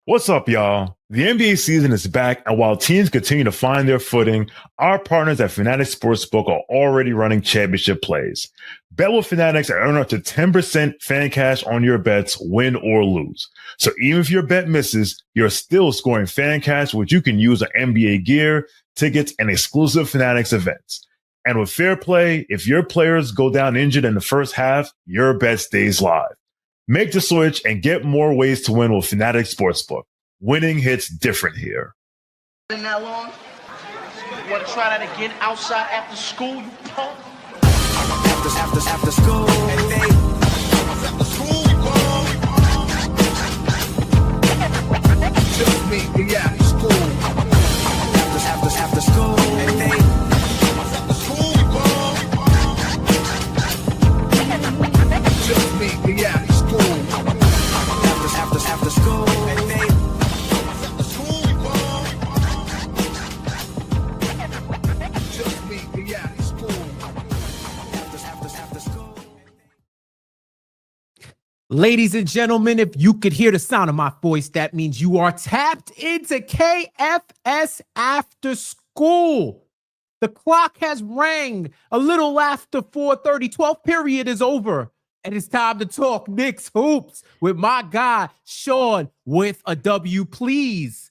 What's up, y'all? The NBA season is back, and while teams continue to find their footing, our partners at Fanatics Sportsbook are already running championship plays. Bet with Fanatics and earn up to 10% fan cash on your bets, win or lose. So even if your bet misses, you're still scoring fan cash, which you can use on NBA gear, tickets, and exclusive Fanatics events. And with fair play, if your players go down injured in the first half, your bet stays live. Make the switch and get more ways to win with Fanatics Sportsbook. Winning hits different here. Been that long? You want to try that again outside after school, you punk? After school, after school, just me, we out of school. After school, just me, we out of school. After school, just me, we out of school. After school. Ladies and gentlemen, if you could hear the sound of my voice, that means you are tapped into KFS After School. The clock has rang a little after 4:30. 12th period is over. And it's time to talk Knicks hoops with my guy, Shawn, with a W. Please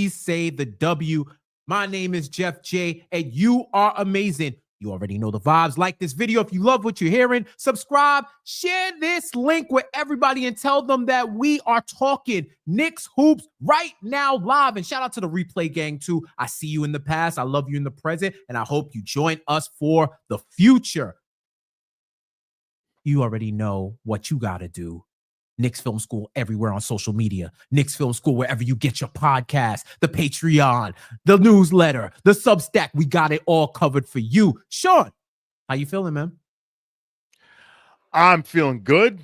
say the W. My name is Jeff J, and you are amazing. You already know the vibes. Like this video if you love what you're hearing. Subscribe, share this link with everybody, and tell them that we are talking Knicks hoops right now live. And shout out to the replay gang too. I see you in the past. I love you in the present, and I hope you join us for the future. You already know what you got to do. Knicks Film School everywhere on social media. Knicks Film School wherever you get your podcast, the Patreon, the newsletter, the Substack. We got it all covered for you. Shawn, how you feeling, man? I'm feeling good,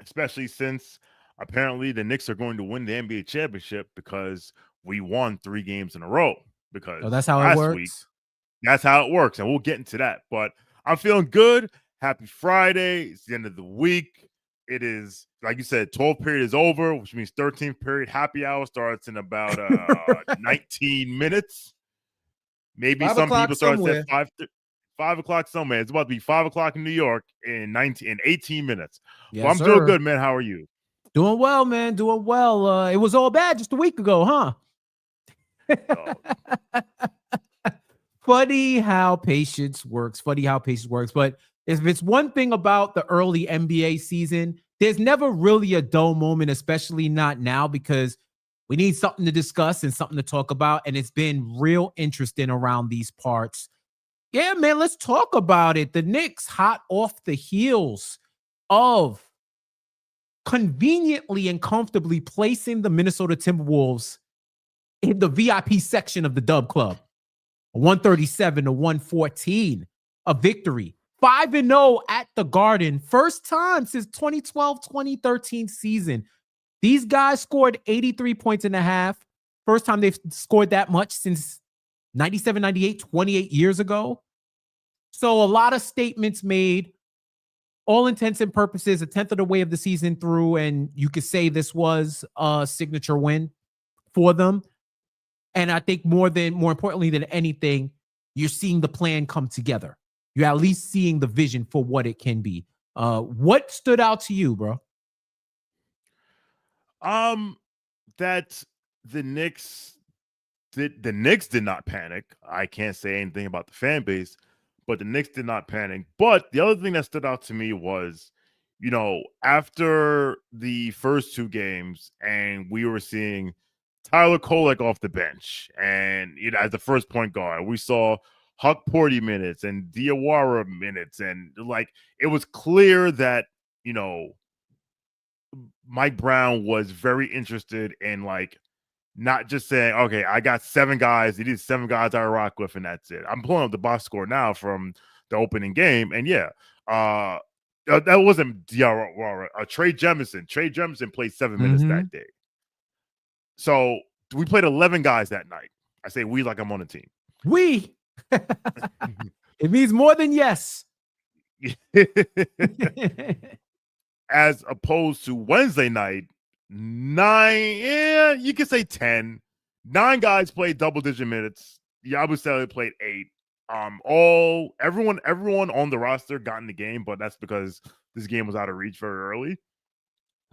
especially since apparently the Knicks are going to win the NBA championship because we won 3 games in a row. Because that's how it works. That's how it works, and we'll get into that. But I'm feeling good. Happy Friday. It's the end of the week. It is, like you said, 12th period is over, which means 13th period happy hour starts in about 19 minutes. Maybe some people start at 5 o'clock somewhere. It's about to be 5 o'clock in New York in 18 minutes. Yes, well, I'm doing good, man. How are you? Doing well, man. Doing well. It was all bad just a week ago, huh? Funny how patience works. But if it's one thing about the early NBA season, there's never really a dull moment, especially not now, because we need something to discuss and something to talk about. And it's been real interesting around these parts. Yeah, man, let's talk about it. The Knicks hot off the heels of conveniently and comfortably placing the Minnesota Timberwolves in the VIP section of the Dub Club. 137-114, a victory. 5-0 at the Garden. First time since 2012-2013 season. These guys scored 83 points in a half. First time they've scored that much since 97-98, 28 years ago. So a lot of statements made. All intents and purposes, a 10th of the way of the season through, and you could say this was a signature win for them. And I think more importantly than anything, you're seeing the plan come together. You're at least seeing the vision for what it can be. What stood out to you, bro? That the Knicks did not panic. I can't say anything about the fan base, but the Knicks did not panic. But the other thing that stood out to me was, after the first 2 games, and we were seeing Tyler Kolek off the bench, and as the first point guard, we saw Huck Porty minutes and Diawara minutes, and it was clear that Mike Brown was very interested in not just saying, okay, I got 7 guys, it is 7 guys I rock with, and that's it. I'm pulling up the box score now from the opening game, and that wasn't Diawara. Trey Jemison played 7 minutes that day. So we played 11 guys that night. I say we like I'm on a team. We. It means more than yes. As opposed to Wednesday night, 9, yeah, you could say 10. 9 guys played double-digit minutes. Yabusele played 8. Everyone on the roster got in the game, but that's because this game was out of reach very early.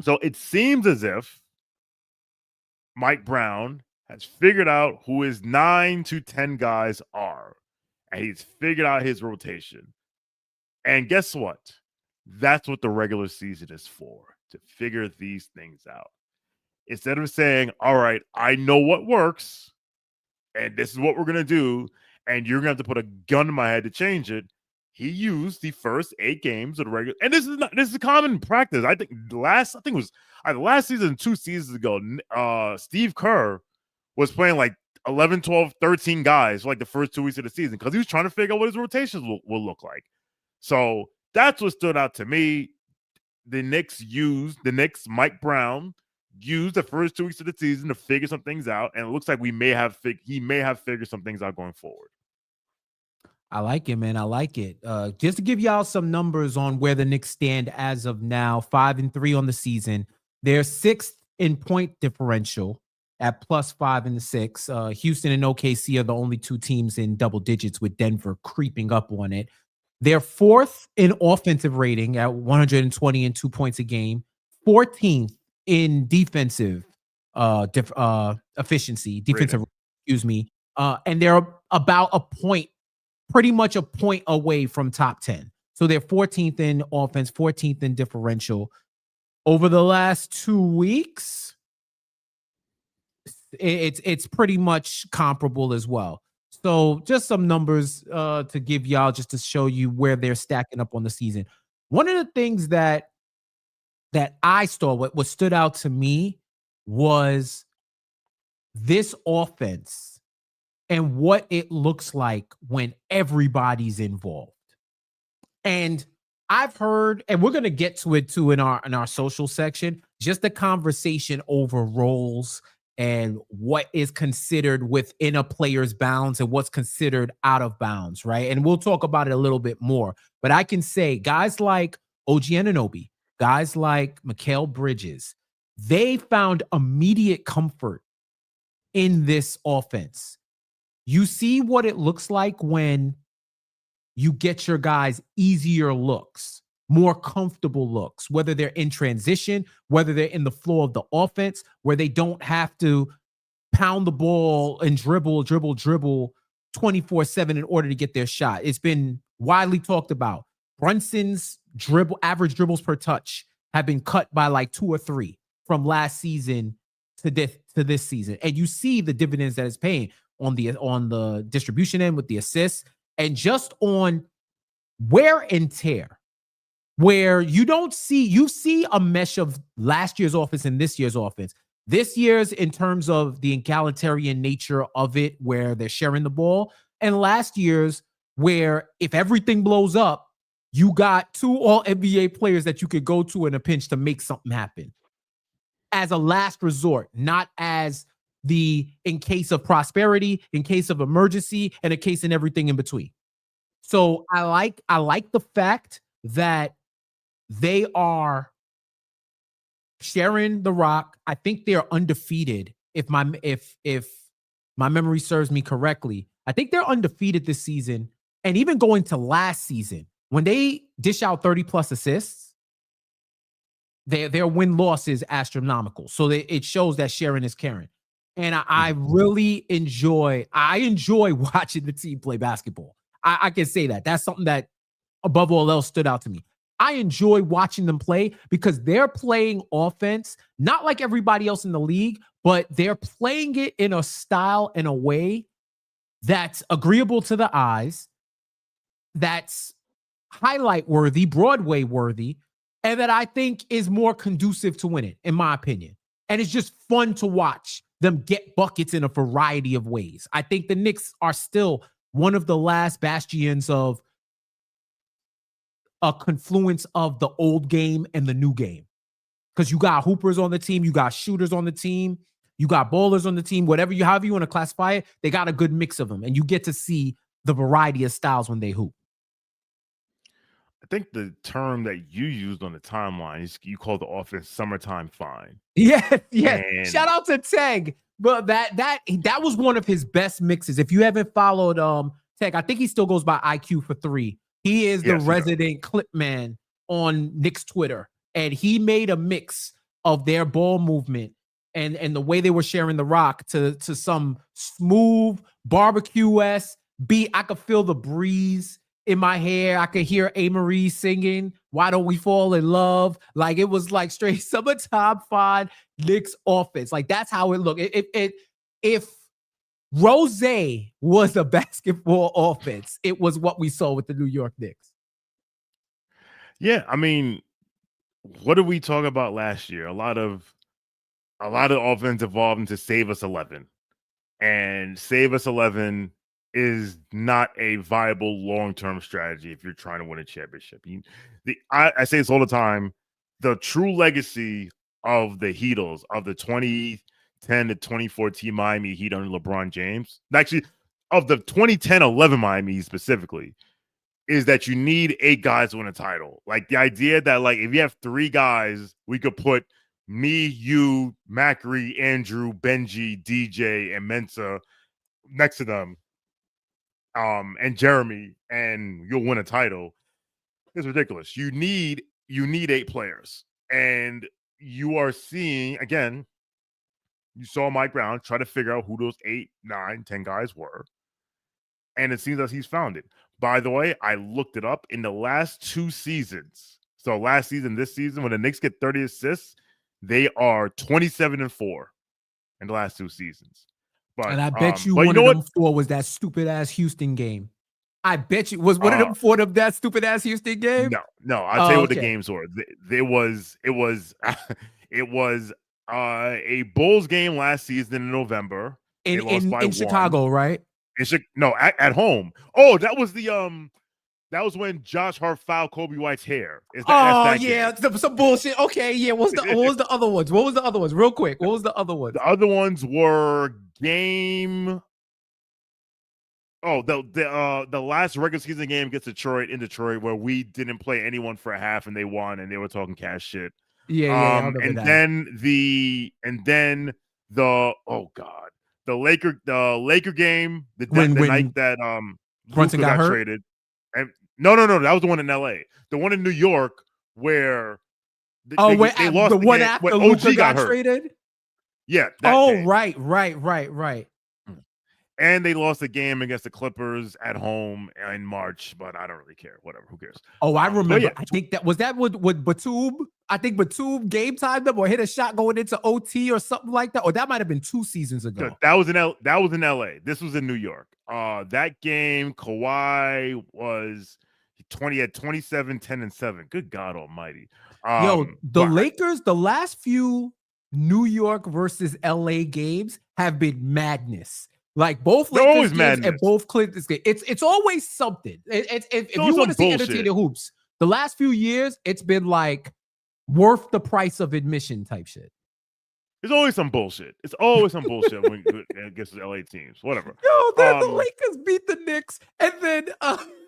So it seems as if Mike Brown has figured out who his 9 to 10 guys are, and he's figured out his rotation. And guess what? That's what the regular season is for, to figure these things out. Instead of saying, all right, I know what works, and this is what we're going to do, and you're going to have to put a gun in my head to change it, he used the first 8 games of the regular, and this is common practice. I think it was either last season, 2 seasons ago, Steve Kerr was playing like 11, 12, 13 guys for like the first 2 weeks of the season because he was trying to figure out what his rotations will look like. So that's what stood out to me. The Knicks, Mike Brown, used the first 2 weeks of the season to figure some things out, and it looks like he may have figured some things out going forward. I like it, man. I like it. Just to give y'all some numbers on where the Knicks stand as of now, 5-3 on the season. They're 6th in point differential at +5 in the 6. Houston and OKC are the only 2 teams in double digits, with Denver creeping up on it. They're 4th in offensive rating at 122 points a game, 14th in defensive efficiency, and they're about pretty much a point away from top 10. So they're 14th in offense, 14th in differential. Over the last 2 weeks, it's pretty much comparable as well. So just some numbers to give y'all, just to show you where they're stacking up on the season. One of the things that I saw, what stood out to me, was this offense and what it looks like when everybody's involved. And I've heard, and we're going to get to it too in our social section, just the conversation over roles and what is considered within a player's bounds and what's considered out of bounds, right? And we'll talk about it a little bit more. But I can say guys like OG Anunoby, guys like Mikal Bridges, they found immediate comfort in this offense. You see what it looks like when you get your guys easier looks, more comfortable looks, whether they're in transition, whether they're in the flow of the offense, where they don't have to pound the ball and dribble 24/7 in order to get their shot. It's been widely talked about. Brunson's average dribbles per touch have been cut by like 2 or 3 from last season to this season. And you see the dividends that it's paying on the distribution end with the assists, and just on wear and tear, where you see a mesh of last year's offense and this year's offense. This year's in terms of the egalitarian nature of it, where they're sharing the ball, and last year's where if everything blows up, you got 2 all-NBA players that you could go to in a pinch to make something happen as a last resort, not as in case of prosperity, in case of emergency, and a case in everything in between. So I like the fact that they are sharing the rock. I think they're undefeated. If my memory serves me correctly, I think they're undefeated this season. And even going to last season, when they dish out 30+ assists, their win-loss is astronomical. So it shows that sharing is caring. And I really enjoy watching the team play basketball. I can say that. That's something that, above all else, stood out to me. I enjoy watching them play because they're playing offense, not like everybody else in the league, but they're playing it in a style and a way that's agreeable to the eyes, that's highlight worthy, Broadway worthy, and that I think is more conducive to winning, in my opinion. And it's just fun to watch them get buckets in a variety of ways. I think the Knicks are still one of the last bastions of a confluence of the old game and the new game. Because you got hoopers on the team, you got shooters on the team, you got ballers on the team, however you want to classify it, they got a good mix of them. And you get to see the variety of styles when they hoop. think the term that you used on the timeline is you called the offense "summertime fine." Yeah. And Shout out to Teg. But that was one of his best mixes. If you haven't followed Teg, I think he still goes by IQ for 3. He is the resident clip man on Knicks Twitter, and he made a mix of their ball movement and the way they were sharing the rock to some smooth barbecue-esque beat. I could feel the breeze in my hair. I could hear A-Marie singing, "Why Don't We Fall in Love?" Like, it was like straight summertime fine Knicks offense. Like, that's how it looked. If Rose was a basketball offense, it was what we saw with the New York Knicks. Yeah, I mean, what did we talk about last year? A lot of offense evolved into Save Us 11, and Save Us 11 is not a viable long-term strategy if you're trying to win a championship. I say this all the time: the true legacy of the Heatles, of the 2010 to 2014 Miami Heat under LeBron James, actually of the 2010-11 Miami Heat specifically, is that you need 8 guys to win a title. Like, the idea that, like, if you have 3 guys, we could put me, you, Macri, Andrew, Benji, DJ, and Mensa next to them, and Jeremy, and you'll win a title. It's ridiculous. You need 8 players, and you are seeing, again, you saw Mike Brown try to figure out who those 8, 9, 10 guys were, and it seems that he's found it. By the way, I looked it up. In the last 2 seasons, so last season, this season, when the Knicks get 30 assists, they are 27-4 in the last 2 seasons. And I bet you one of them 4 was that stupid ass Houston game. I bet you was one of them 4 of that stupid ass Houston game. No. I'll tell you what the games were. It was a Bulls game last season in November in Chicago, right? At home. Oh, that was when Josh Hart fouled Kobe White's hair. Some bullshit. Okay, yeah. What was the other ones? What was the other ones? Real quick. What was the other ones? The other ones were the last regular season game against Detroit in Detroit, where we didn't play anyone for a half and they won and they were talking cash shit. Yeah. Then the Laker game, the night that Brunson got hurt? traded. And no, that was the one in LA. The one in New York where they lost the one after Luka got traded. Yeah. Day. Right. And they lost the game against the Clippers at home in March, but I don't really care. Whatever, who cares? Oh, I remember. Yeah. I think that was with Batum. I think Batum game timed them or hit a shot going into OT or something like that. Or that might have been 2 seasons ago. That was in LA. This was in New York. That game, Kawhi was 27, 10, and 7. Good God Almighty! Lakers. The last few New York versus LA games have been madness. Like, both Lakers games and both Clippers games. It's always something. If you want to see entertaining hoops, the last few years, it's been like worth the price of admission type shit. There's always some bullshit. It's always some bullshit when against the LA teams. Whatever. Then the Lakers beat the Knicks, and then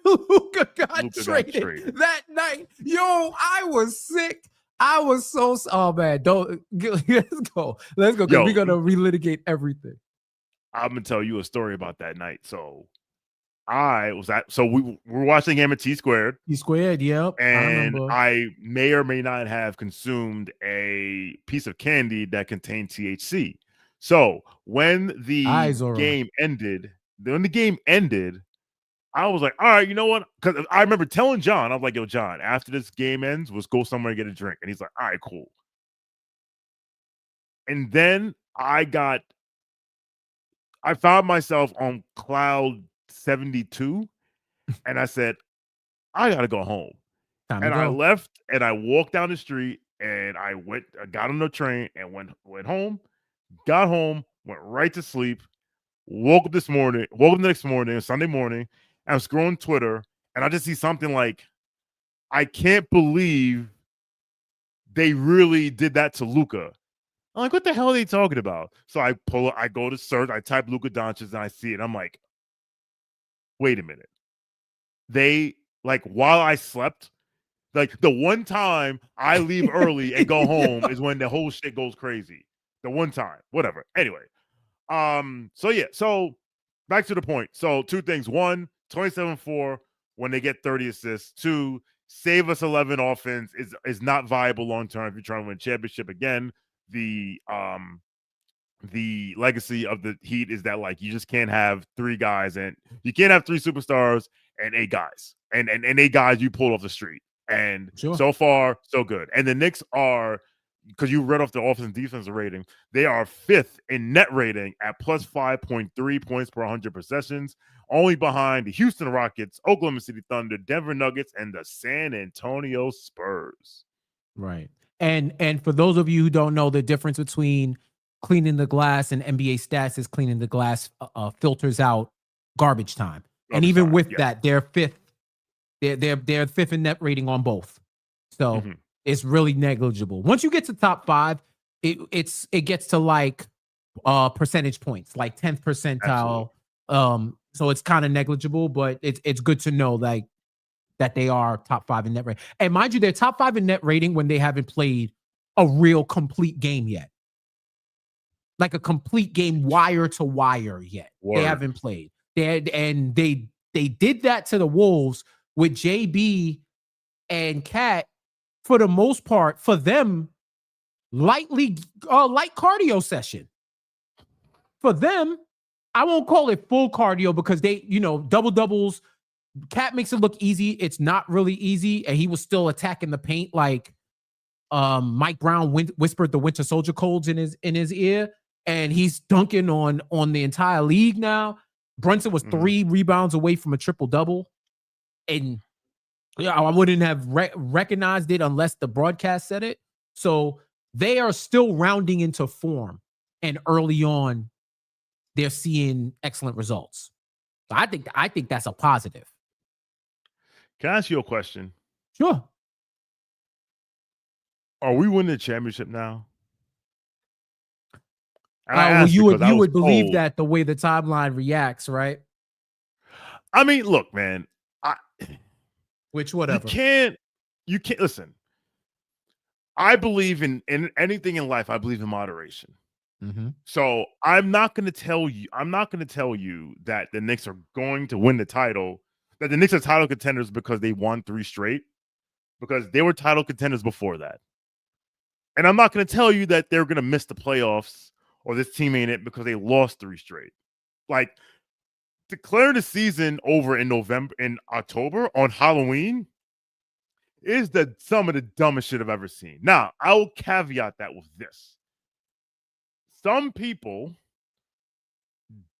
Luka got traded that night. I was sick. I was so. Oh man, let's go. Let's go. Because we're gonna relitigate everything. I'm gonna tell you a story about that night. So we were watching the game at T Squared. T Squared, yep. And I may or may not have consumed a piece of candy that contained THC. So when the game ended, I was like, all right, you know what? Because I remember telling John, I was like, yo, John, after this game ends, let's go somewhere and get a drink. And he's like, all right, cool. And then I found myself on cloud 72, and I said, I gotta go home. I left, and I walked down the street, and I got on the train, and went home. Got home, went right to sleep. Woke up the next morning, Sunday morning. I was scrolling Twitter, and I just see something like, I can't believe they really did that to Luka. I'm like, what the hell are they talking about? So I go to search, I type Luka Doncic, and I see it. I'm like, wait a minute. They, like, while I slept, Like the one time I leave early and go home is when the whole shit goes crazy. The one time, whatever. Anyway, so back to the point. So two things. One, 27-4 when they get 30 assists. Two, save us 11 offense is not viable long term if you're trying to win a championship. Again, the legacy of the Heat is that like you just can't have three guys and you can't have three superstars and eight guys and eight guys you pulled off the street. And so far, so good. And the Knicks are, because you read off the offense and defensive rating, they are fifth in net rating at plus 5.3 points per 100 possessions, only behind the Houston Rockets, Oklahoma City Thunder, Denver Nuggets, and the San Antonio Spurs. Right. And for those of you who don't know, the difference between cleaning the glass and NBA stats is cleaning the glass filters out garbage time. And even with that, they're fifth. They're fifth in net rating on both. So it's really negligible. Once you get to top five, it gets to like percentage points, like 10th percentile. Absolutely. So it's kind of negligible, but it's good to know like that they are top five in net rating. And mind you, they're top five in net rating when they haven't played a real complete game yet. Like a complete game wire to wire yet. Word. They haven't played. They did that to the Wolves with JB and Cat, for the most part, for them, light cardio session. For them, I won't call it full cardio because they, double doubles. Cat makes it look easy. It's not really easy, and he was still attacking the paint like Mike Brown whispered the Winter Soldier codes in his ear, and he's dunking on the entire league now. Brunson was 3 rebounds away from a triple double. And I wouldn't have recognized it unless the broadcast said it. So they are still rounding into form. And early on, they're seeing excellent results. So I think that's a positive. Can I ask you a question? Sure. Are we winning the championship now? You would believe that the way the timeline reacts, right? I mean, look, man. Whatever. You can't listen. I believe in anything in life. I believe in moderation. So I'm not going to tell you that the Knicks are going to win the title, that the Knicks are title contenders because they won 3 straight, because they were title contenders before that. And I'm not going to tell you that they're going to miss the playoffs or this team ain't it because they lost 3 straight. Like, declaring the season over in October on Halloween is some of the dumbest shit I've ever seen. Now, I will caveat that with this. Some people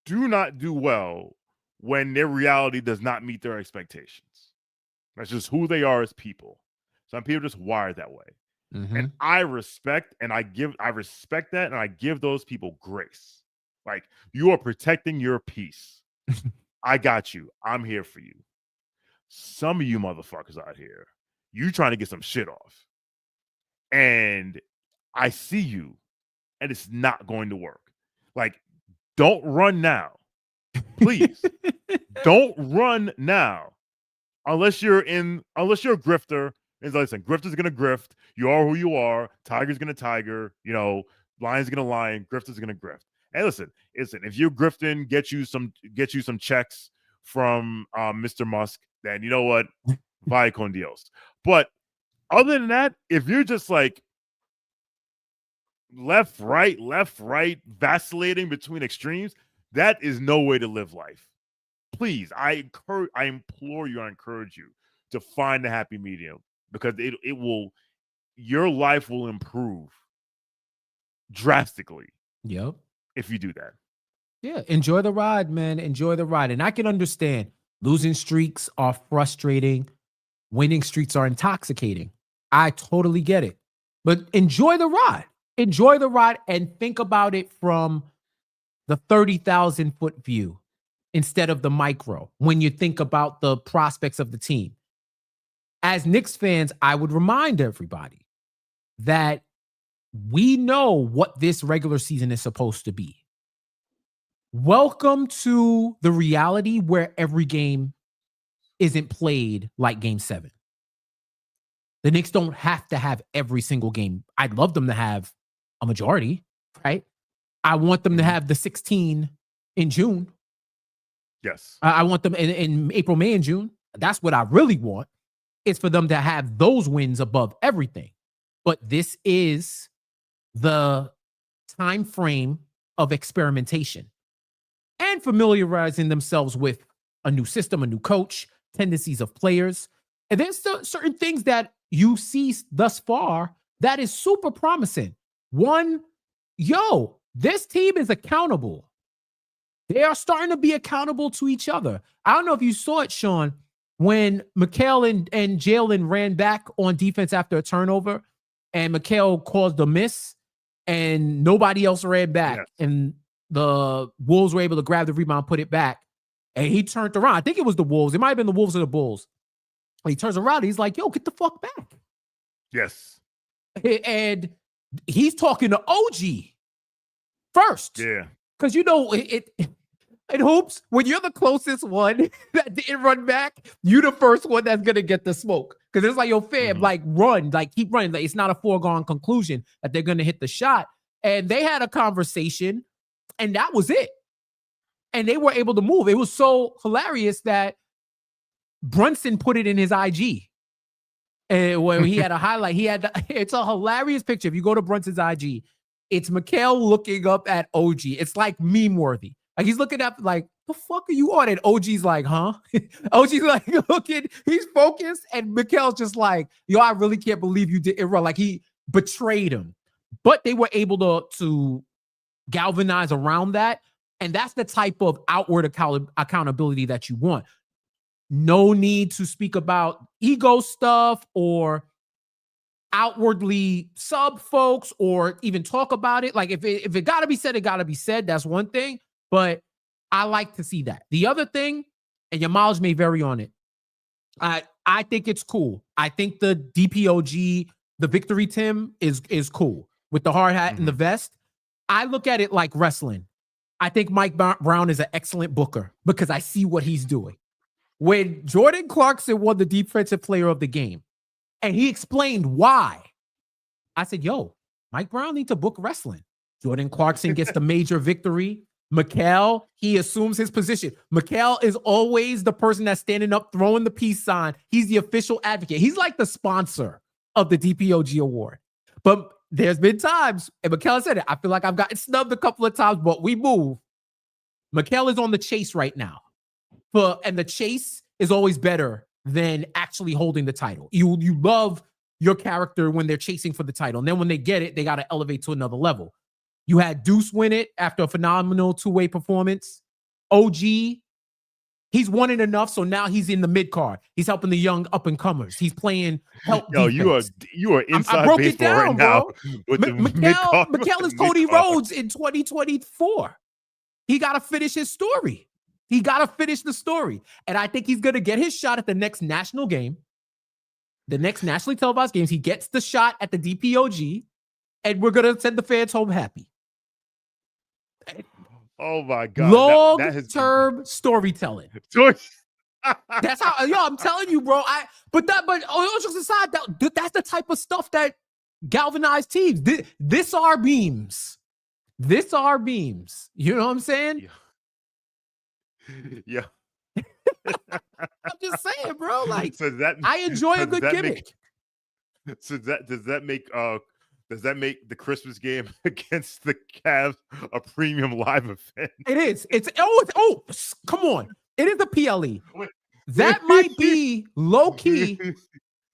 do not do well when their reality does not meet their expectations. That's just who they are as people. Some people just wired that way. And I respect that, and I give those people grace. Like, you are protecting your peace. I got you. I'm here for you. Some of you motherfuckers out here, you trying to get some shit off. And I see you, and it's not going to work. Like, don't run now. Please. Don't run now. Unless you're a grifter. And listen, grifter's gonna grift. You are who you are. Tiger's gonna tiger. Lion's gonna lion. Grifter's gonna grift. And listen, if you're grifting, get you some checks from Mr. Musk, then you know what? Vaya con Dios. But other than that, if you're just like left, right, vacillating between extremes, that is no way to live life. Please, I implore you, I encourage you to find the happy medium, because your life will improve drastically. Yep. If you do that. Yeah, enjoy the ride, man. Enjoy the ride. And I can understand losing streaks are frustrating. Winning streaks are intoxicating. I totally get it. But enjoy the ride. Enjoy the ride and think about it from the 30,000-foot view instead of the micro when you think about the prospects of the team. As Knicks fans, I would remind everybody that we know what this regular season is supposed to be. Welcome to the reality where every game isn't played like Game 7. The Knicks don't have to have every single game. I'd love them to have a majority, right? I want them to have the 16 in June. Yes. I want them in April, May, and June. That's what I really want, is for them to have those wins above everything. But this is the time frame of experimentation and familiarizing themselves with a new system, a new coach, tendencies of players. And there's certain things that you see thus far that is super promising. One, this team is accountable. They are starting to be accountable to each other. I don't know if you saw it, Shawn, when Mikal and Jalen ran back on defense after a turnover, and Mikal caused a miss, and nobody else ran back, and the Wolves were able to grab the rebound, put it back, and he turned around. I think it was the Wolves. It might have been the Wolves or the Bulls. And he turns around, and he's like, get the fuck back. Yes. And he's talking to OG first. Yeah. Because it hoops, when you're the closest one that didn't run back, you the first one that's gonna get the smoke. Because it's like, fam, like run, like keep running. Like, it's not a foregone conclusion that they're gonna hit the shot. And they had a conversation, and that was it. And they were able to move. It was so hilarious that Brunson put it in his IG. And when he had a highlight, it's a hilarious picture. If you go to Brunson's IG, it's Mikal looking up at OG. It's like meme worthy. Like, he's looking up like, the fuck are you on? And OG's like, huh? OG's like looking, he's focused. And Mikal's just like, I really can't believe you did it wrong. Like, he betrayed him. But they were able to galvanize around that. And that's the type of outward accountability that you want. No need to speak about ego stuff or outwardly sub folks or even talk about it. Like, if it got to be said, it got to be said. That's one thing. But I like to see that. The other thing, and your mileage may vary on it, I think it's cool. I think the DPOG, the victory Tim, is cool with the hard hat and the vest. I look at it like wrestling. I think Mike Brown is an excellent booker because I see what he's doing. When Jordan Clarkson won the defensive player of the game, and he explained why, I said, Mike Brown needs to book wrestling. Jordan Clarkson gets the major victory. Mikal, he assumes his position. Mikal is always the person that's standing up, throwing the peace sign. He's the official advocate. He's like the sponsor of the DPOG award. But there's been times, and Mikal said it, I feel like I've gotten snubbed a couple of times, but we move. Mikal is on the chase right now. And the chase is always better than actually holding the title. You love your character when they're chasing for the title. And then when they get it, they got to elevate to another level. You had Deuce win it after a phenomenal two-way performance. OG, he's won it enough, so now he's in the mid-card. He's helping the young up-and-comers. He's playing help defense. You are inside I broke baseball it down, right now. With Mikal is Cody Rhodes in 2024. He got to finish his story. He got to finish the story. And I think he's going to get his shot at the next national game, the next nationally televised games. He gets the shot at the DPOG, and we're going to send the fans home happy. Oh, my God. Long-term storytelling. That's how, I'm telling you, bro. But just aside, that's the type of stuff that galvanized teams. This are beams. This are beams. You know what I'm saying? Yeah. I'm just saying, bro. Like, so I enjoy a good gimmick. Does that make the Christmas game against the Cavs a premium live event? It is. Come on. It is a PLE. That might be low key.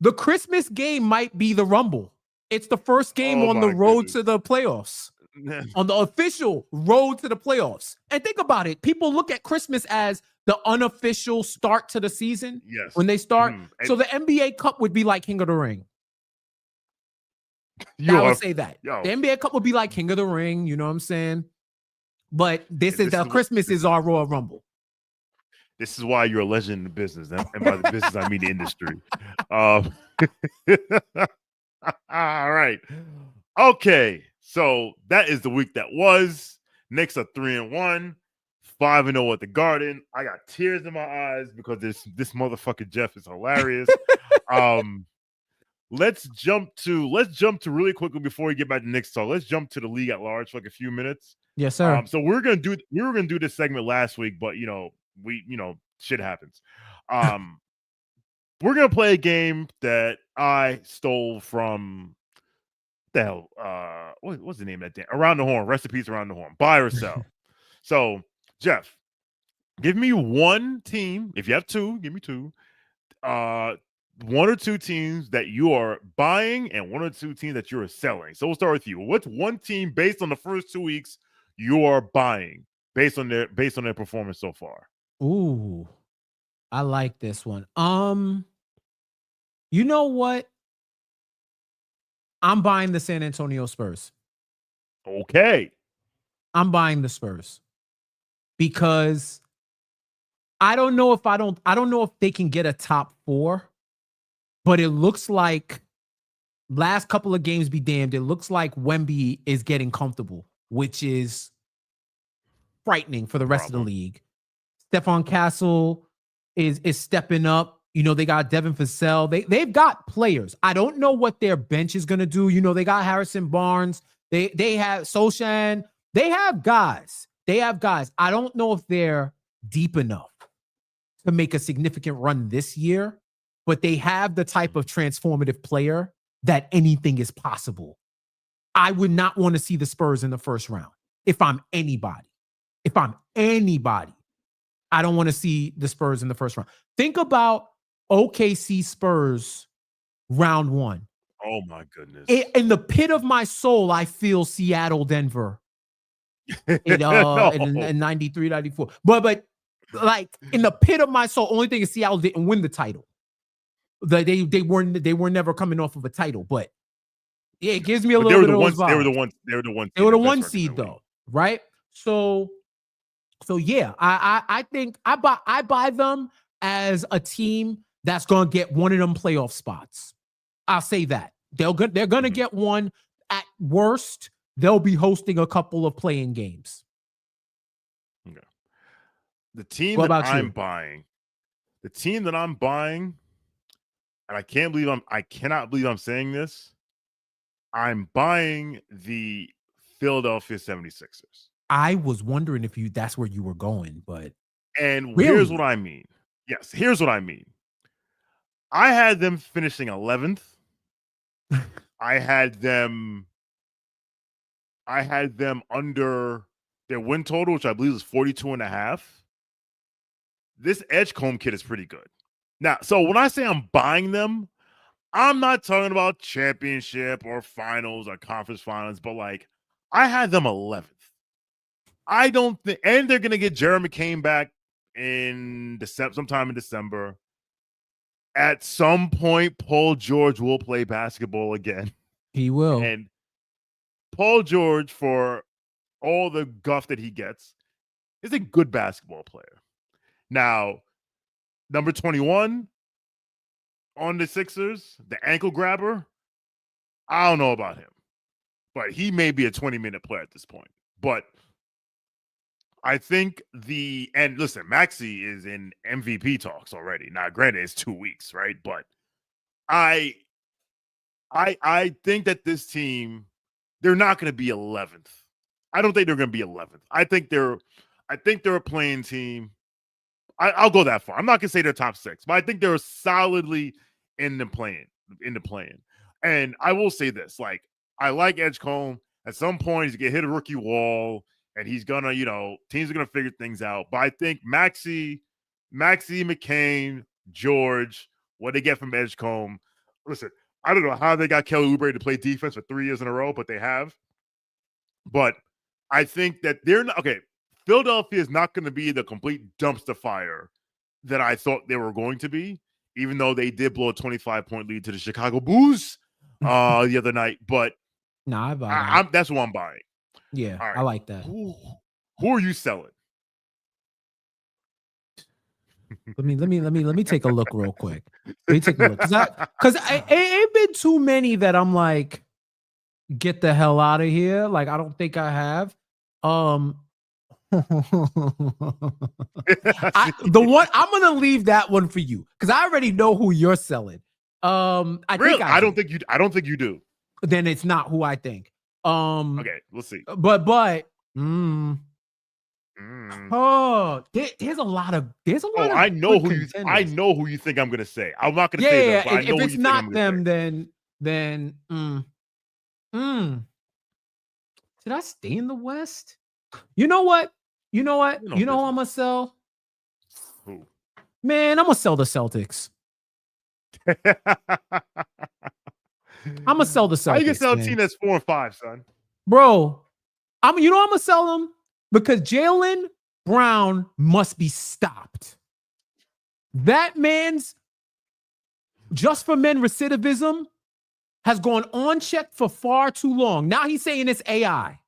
The Christmas game might be the Rumble. It's the first game on the road to the playoffs. On the official road to the playoffs. And think about it. People look at Christmas as the unofficial start to the season. Yes. When they start. So the NBA Cup would be like King of the Ring. I would say that. The NBA Cup would be like King of the Ring. You know what I'm saying? But Christmas is our Royal Rumble. This is why you're a legend in the business. And by the business, I mean the industry. All right. Okay. So that is the week that was. Knicks are 3-1, 5-0 at the Garden. I got tears in my eyes because this motherfucker Jeff is hilarious. let's jump to really quickly before we get back to Knicks talk. Let's jump to the league at large for like a few minutes. Yes, sir. So we were gonna do this segment last week, but shit happens. We're gonna play a game that I stole from the hell. What's the name of that damn Around the Horn? Rest in peace, Around the Horn. Buy or sell. So, Jeff, give me one team. If you have two, give me two. One or two teams that you are buying and one or two teams that you are selling. So we'll start with you. What's one team based on the first 2 weeks you are buying based on their performance so far? Ooh, I like this one. You know what? I'm buying the San Antonio Spurs. Okay. I'm buying the Spurs because I don't know if they can get a top 4, but it looks like last couple of games be damned. It looks like Wemby is getting comfortable, which is frightening for the rest of the league. Stephon Castle is stepping up. You know, they got Devin Vassell. They've got players. I don't know what their bench is going to do. You know, they got Harrison Barnes. They have Sochan. They have guys. I don't know if they're deep enough to make a significant run this year, but they have the type of transformative player that anything is possible. I would not want to see the Spurs in the first round. If I'm anybody, I don't want to see the Spurs in the first round. Think about OKC Spurs round 1. Oh my goodness. In the pit of my soul, I feel Seattle, Denver in 93, 94. But like in the pit of my soul, only thing is Seattle didn't win the title. They were never coming off of a title, but yeah, it gives me a little bit of those vibes. They were the one seed though, right? So yeah, I think I buy them as a team that's gonna get one of them playoff spots. I'll say that. They're gonna get one. At worst, they'll be hosting a couple of playing games. Okay. The team that I'm buying, and I cannot believe I'm saying this. I'm buying the Philadelphia 76ers. I was wondering if that's where you were going, but here's what I mean. Yes, here's what I mean. I had them finishing 11th. I had them under their win total, which I believe is 42.5. This Edgecombe kid is pretty good. Now, so when I say I'm buying them, I'm not talking about championship or finals or conference finals, but like I had them 11th. I don't think, and they're going to get Jeremy McCain back in December, sometime in December. At some point, Paul George will play basketball again. He will. And Paul George, for all the guff that he gets, is a good basketball player. Now, number 21 on the Sixers, the ankle grabber, I don't know about him. But he may be a 20-minute player at this point. But I think and listen, Maxey is in MVP talks already. Now, granted, it's 2 weeks, right? But I think that this team, they're not going to be 11th. I don't think they're going to be 11th. I think they're a playing team. I'll go that far. I'm not going to say they're top 6, but I think they're solidly in the playing. And I will say this, like, I like Edgecombe. At some point, he's going to hit a rookie wall. And he's gonna, teams are gonna figure things out. But I think Maxey, McCain, George, what they get from Edgecombe. Listen, I don't know how they got Kelly Oubre to play defense for 3 years in a row, but they have. But I think that they're not okay. Philadelphia is not going to be the complete dumpster fire that I thought they were going to be, even though they did blow a 25-point lead to the Chicago Bulls the other night. But that's what I'm buying. Yeah, right. I like that. Who are you selling? Let me take a look real quick. Let me take a look because it ain't been too many that I'm like, get the hell out of here. Like I don't think I have. I'm gonna leave that one for you because I already know who you're selling. I Really? think I don't think you do. Then it's not who I think. Okay, we'll see. But oh, there's a lot of I know who you. contenders. I know who you think I'm gonna say. I'm not gonna say them. But I know if who it's you think not I'm them, gonna then Should I stay in the West? You know what? You know what? You know who I'm gonna sell? Who? Man, I'm gonna sell the Celtics. I'm gonna sell the Celtics. How you gonna sell a man. team that's 4-5, son? Bro, I'm gonna sell them because Jaylen Brown must be stopped. That man's just for men recidivism has gone unchecked for far too long. Now he's saying it's AI.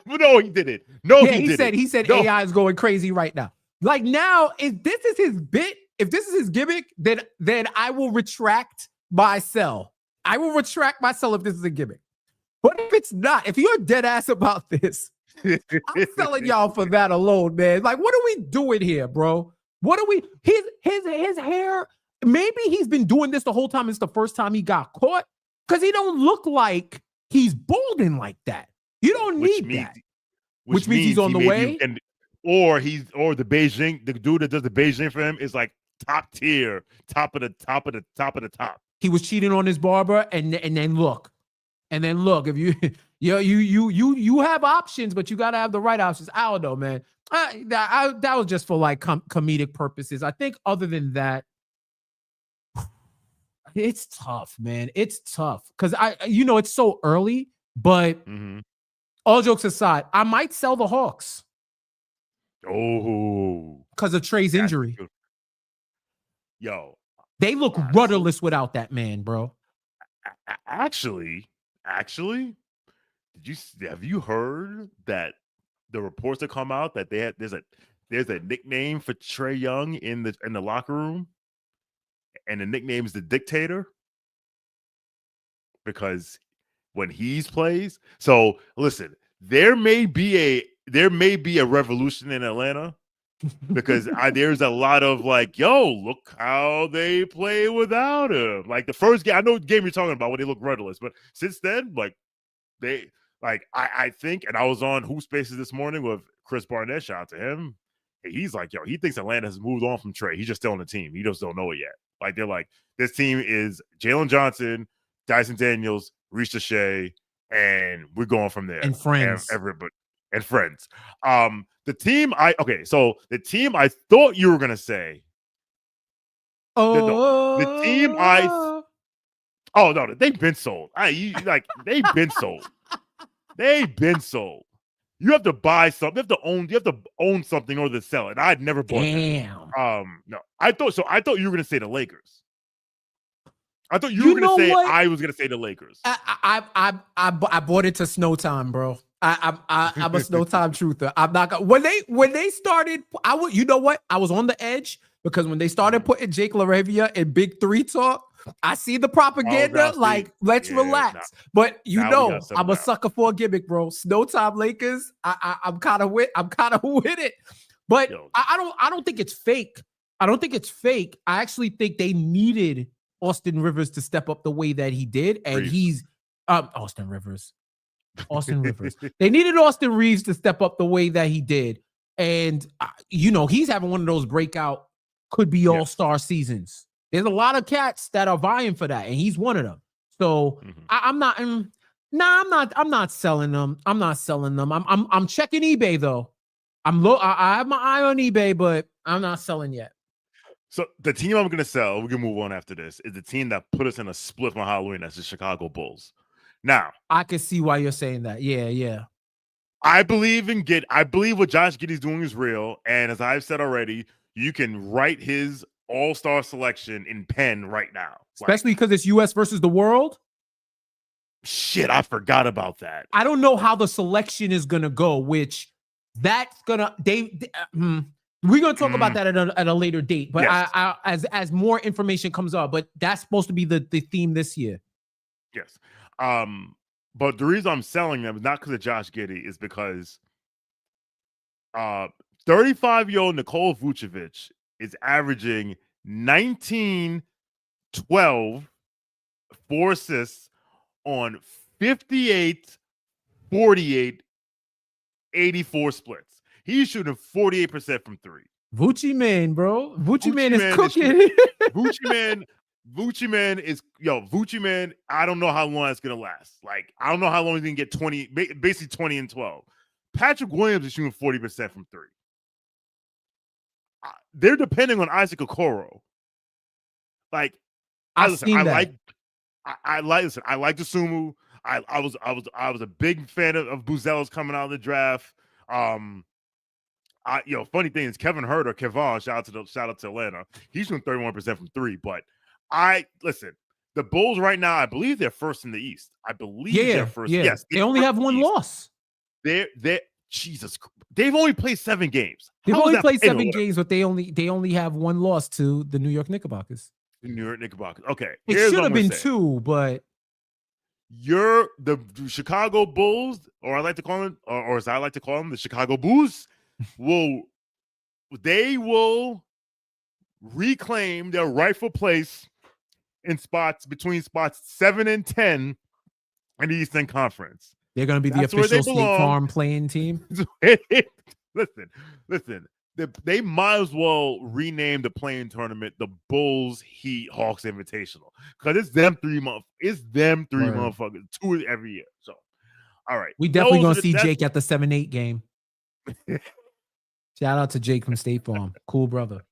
No, he didn't. No, yeah, he didn't. He said no. AI is going crazy right now. Like now, if this is his bit, if this is his gimmick, then I will retract my sell. I will retract my sell if this is a gimmick. But if it's not, if you're dead ass about this, I'm selling y'all for that alone, man. Like, what are we doing here, bro? What are we? His hair. Maybe he's been doing this the whole time. It's the first time he got caught because he don't look like he's balding like that. You don't need that. Which means he's on the way. Or the Beijing, the dude that does the Beijing for him is like top tier, top of the top. He was cheating on his barber, and then look, if you have options, but you gotta have the right options. I don't know, man. That was just for like comedic purposes. I think other than that, it's tough, man. It's tough because it's so early. But all jokes aside, I might sell the Hawks. Oh, because of Trey's injury. Good. Yo, they look rudderless without that man, bro. Actually, have you heard that the reports that come out that there's a nickname for Trey Young in the locker room, and the nickname is the Dictator because when he plays. So listen, there may be a revolution in Atlanta because there's a lot of like, yo, look how they play without him. Like the first game, I know what game you're talking about when they look rudderless, but since then, like I think, and I was on Hoop Spaces this morning with Chris Barnett. Shout out to him. He's like, yo, he thinks Atlanta has moved on from Trey. He's just still on the team. He just don't know it yet. Like they're like, this team is Jalen Johnson, Dyson Daniels, Reece Shea, and we're going from there. And friends. And everybody. And friends. The team I thought you were gonna say. The team no, they've been sold. They've been sold. They've been sold. You have to buy something. You have to own something in order to sell it. I'd never bought that. No. I thought you were gonna say the Lakers. I thought you were gonna say what? I was gonna say the Lakers. I bought it to snow time, bro. I'm a snow time truther. I'm not gonna when they started. You know what? I was on the edge because when they started putting Jake LaRavia in Big Three talk, I see the propaganda. Let's relax. But I'm a sucker for a gimmick, bro. Snow time Lakers. I'm kind of with it. But I don't think it's fake. I don't think it's fake. I actually think they needed Austin Rivers to step up the way that he did, and he's Austin Rivers. They needed Austin Reeves to step up the way that he did, and he's having one of those breakout could be all-star seasons. There's a lot of cats that are vying for that, and he's one of them. So I'm not selling them. I'm not selling them. I'm checking eBay though. I have my eye on eBay, but I'm not selling yet. So the team I'm going to sell, we can move on after this, is the team that put us in a split on Halloween. That's the Chicago Bulls. Now, I can see why you're saying that. Yeah. I believe what Josh Giddey's doing is real. And as I've said already, you can write his all-star selection in pen right now. Especially because it's US versus the world. Shit, I forgot about that. I don't know how the selection is going to go, which that's going to... We're going to talk about that at a later date, but yes. As more information comes up, but that's supposed to be the theme this year. Yes. But the reason I'm selling them is not because of Josh Giddey, is because 35-year-old Nikola Vucevic is averaging 19, 12, 4 assists on 58, 48, 84 splits. He's shooting 48% from 3. Vucci man, bro. Vucci man is cooking. Vucci man, I don't know how long it's going to last. Like, I don't know how long he's going to get 20, basically 20 and 12. Patrick Williams is shooting 40% from 3. They're depending on Isaac Okoro. Like, I like the Sumu. I was a big fan of Buzelos coming out of the draft. Funny thing is Kevin Huerter, Kevon, shout out to Atlanta. He's doing 31% from 3. But the Bulls right now, I believe they're first in the East. They're first. Yeah. Yes, they only have one loss. They've only played 7 games. They've only played 7 games, but they only have one loss to the New York Knickerbockers. The New York Knickerbockers. Okay. It should have been 2, but you're the Chicago Bulls, or I like to call them, or as I like to call them, the Chicago Bulls, will reclaim their rightful place in between spots 7 and 10 in the Eastern Conference. They're going to be the official State Farm playing team. Listen. They might as well rename the playing tournament the Bulls Heat Hawks Invitational, because it's them three motherfuckers, 2 every year. So, all right, we definitely gonna see Jake at the 7-8 game. Shout out to Jake from State Farm, cool brother.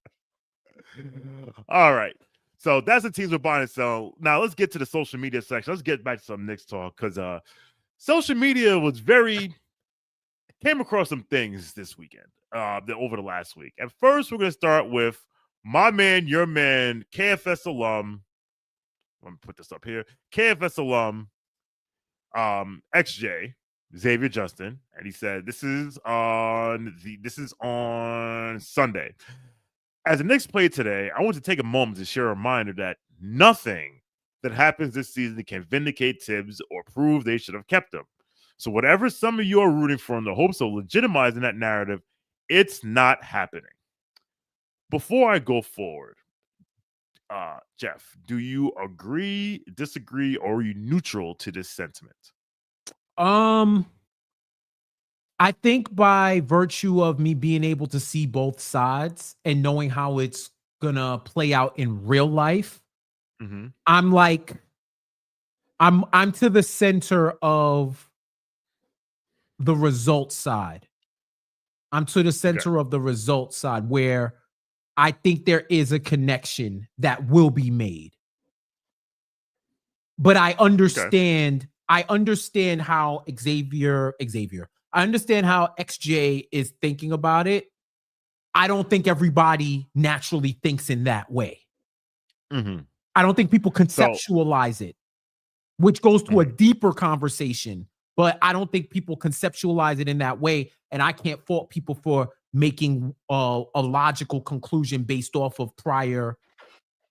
All right, so that's the teams we're buying and selling. Now let's get to the social media section. Let's get back to some Knicks talk, because social media came across some things this weekend. Over the last week. At first, we're going to start with my man, your man, KFS alum. Let me put this up here. KFS alum, XJ, Xavier Justin, and he said this is on Sunday. As the Knicks played today, I want to take a moment to share a reminder that nothing that happens this season can vindicate Thibs or prove they should have kept him. So whatever some of you are rooting for in the hopes of legitimizing that narrative, it's not happening. Before I go forward, Jeff, do you agree, disagree, or are you neutral to this sentiment? I think by virtue of me being able to see both sides and knowing how it's gonna play out in real life, I'm to the center of the results side. I'm to the center of the results side, where I think there is a connection that will be made. But I understand, I understand how I understand how XJ is thinking about it. I don't think everybody naturally thinks in that way. I don't think people conceptualize it, which goes to a deeper conversation. But I don't think people conceptualize it in that way. And I can't fault people for making a logical conclusion based off of prior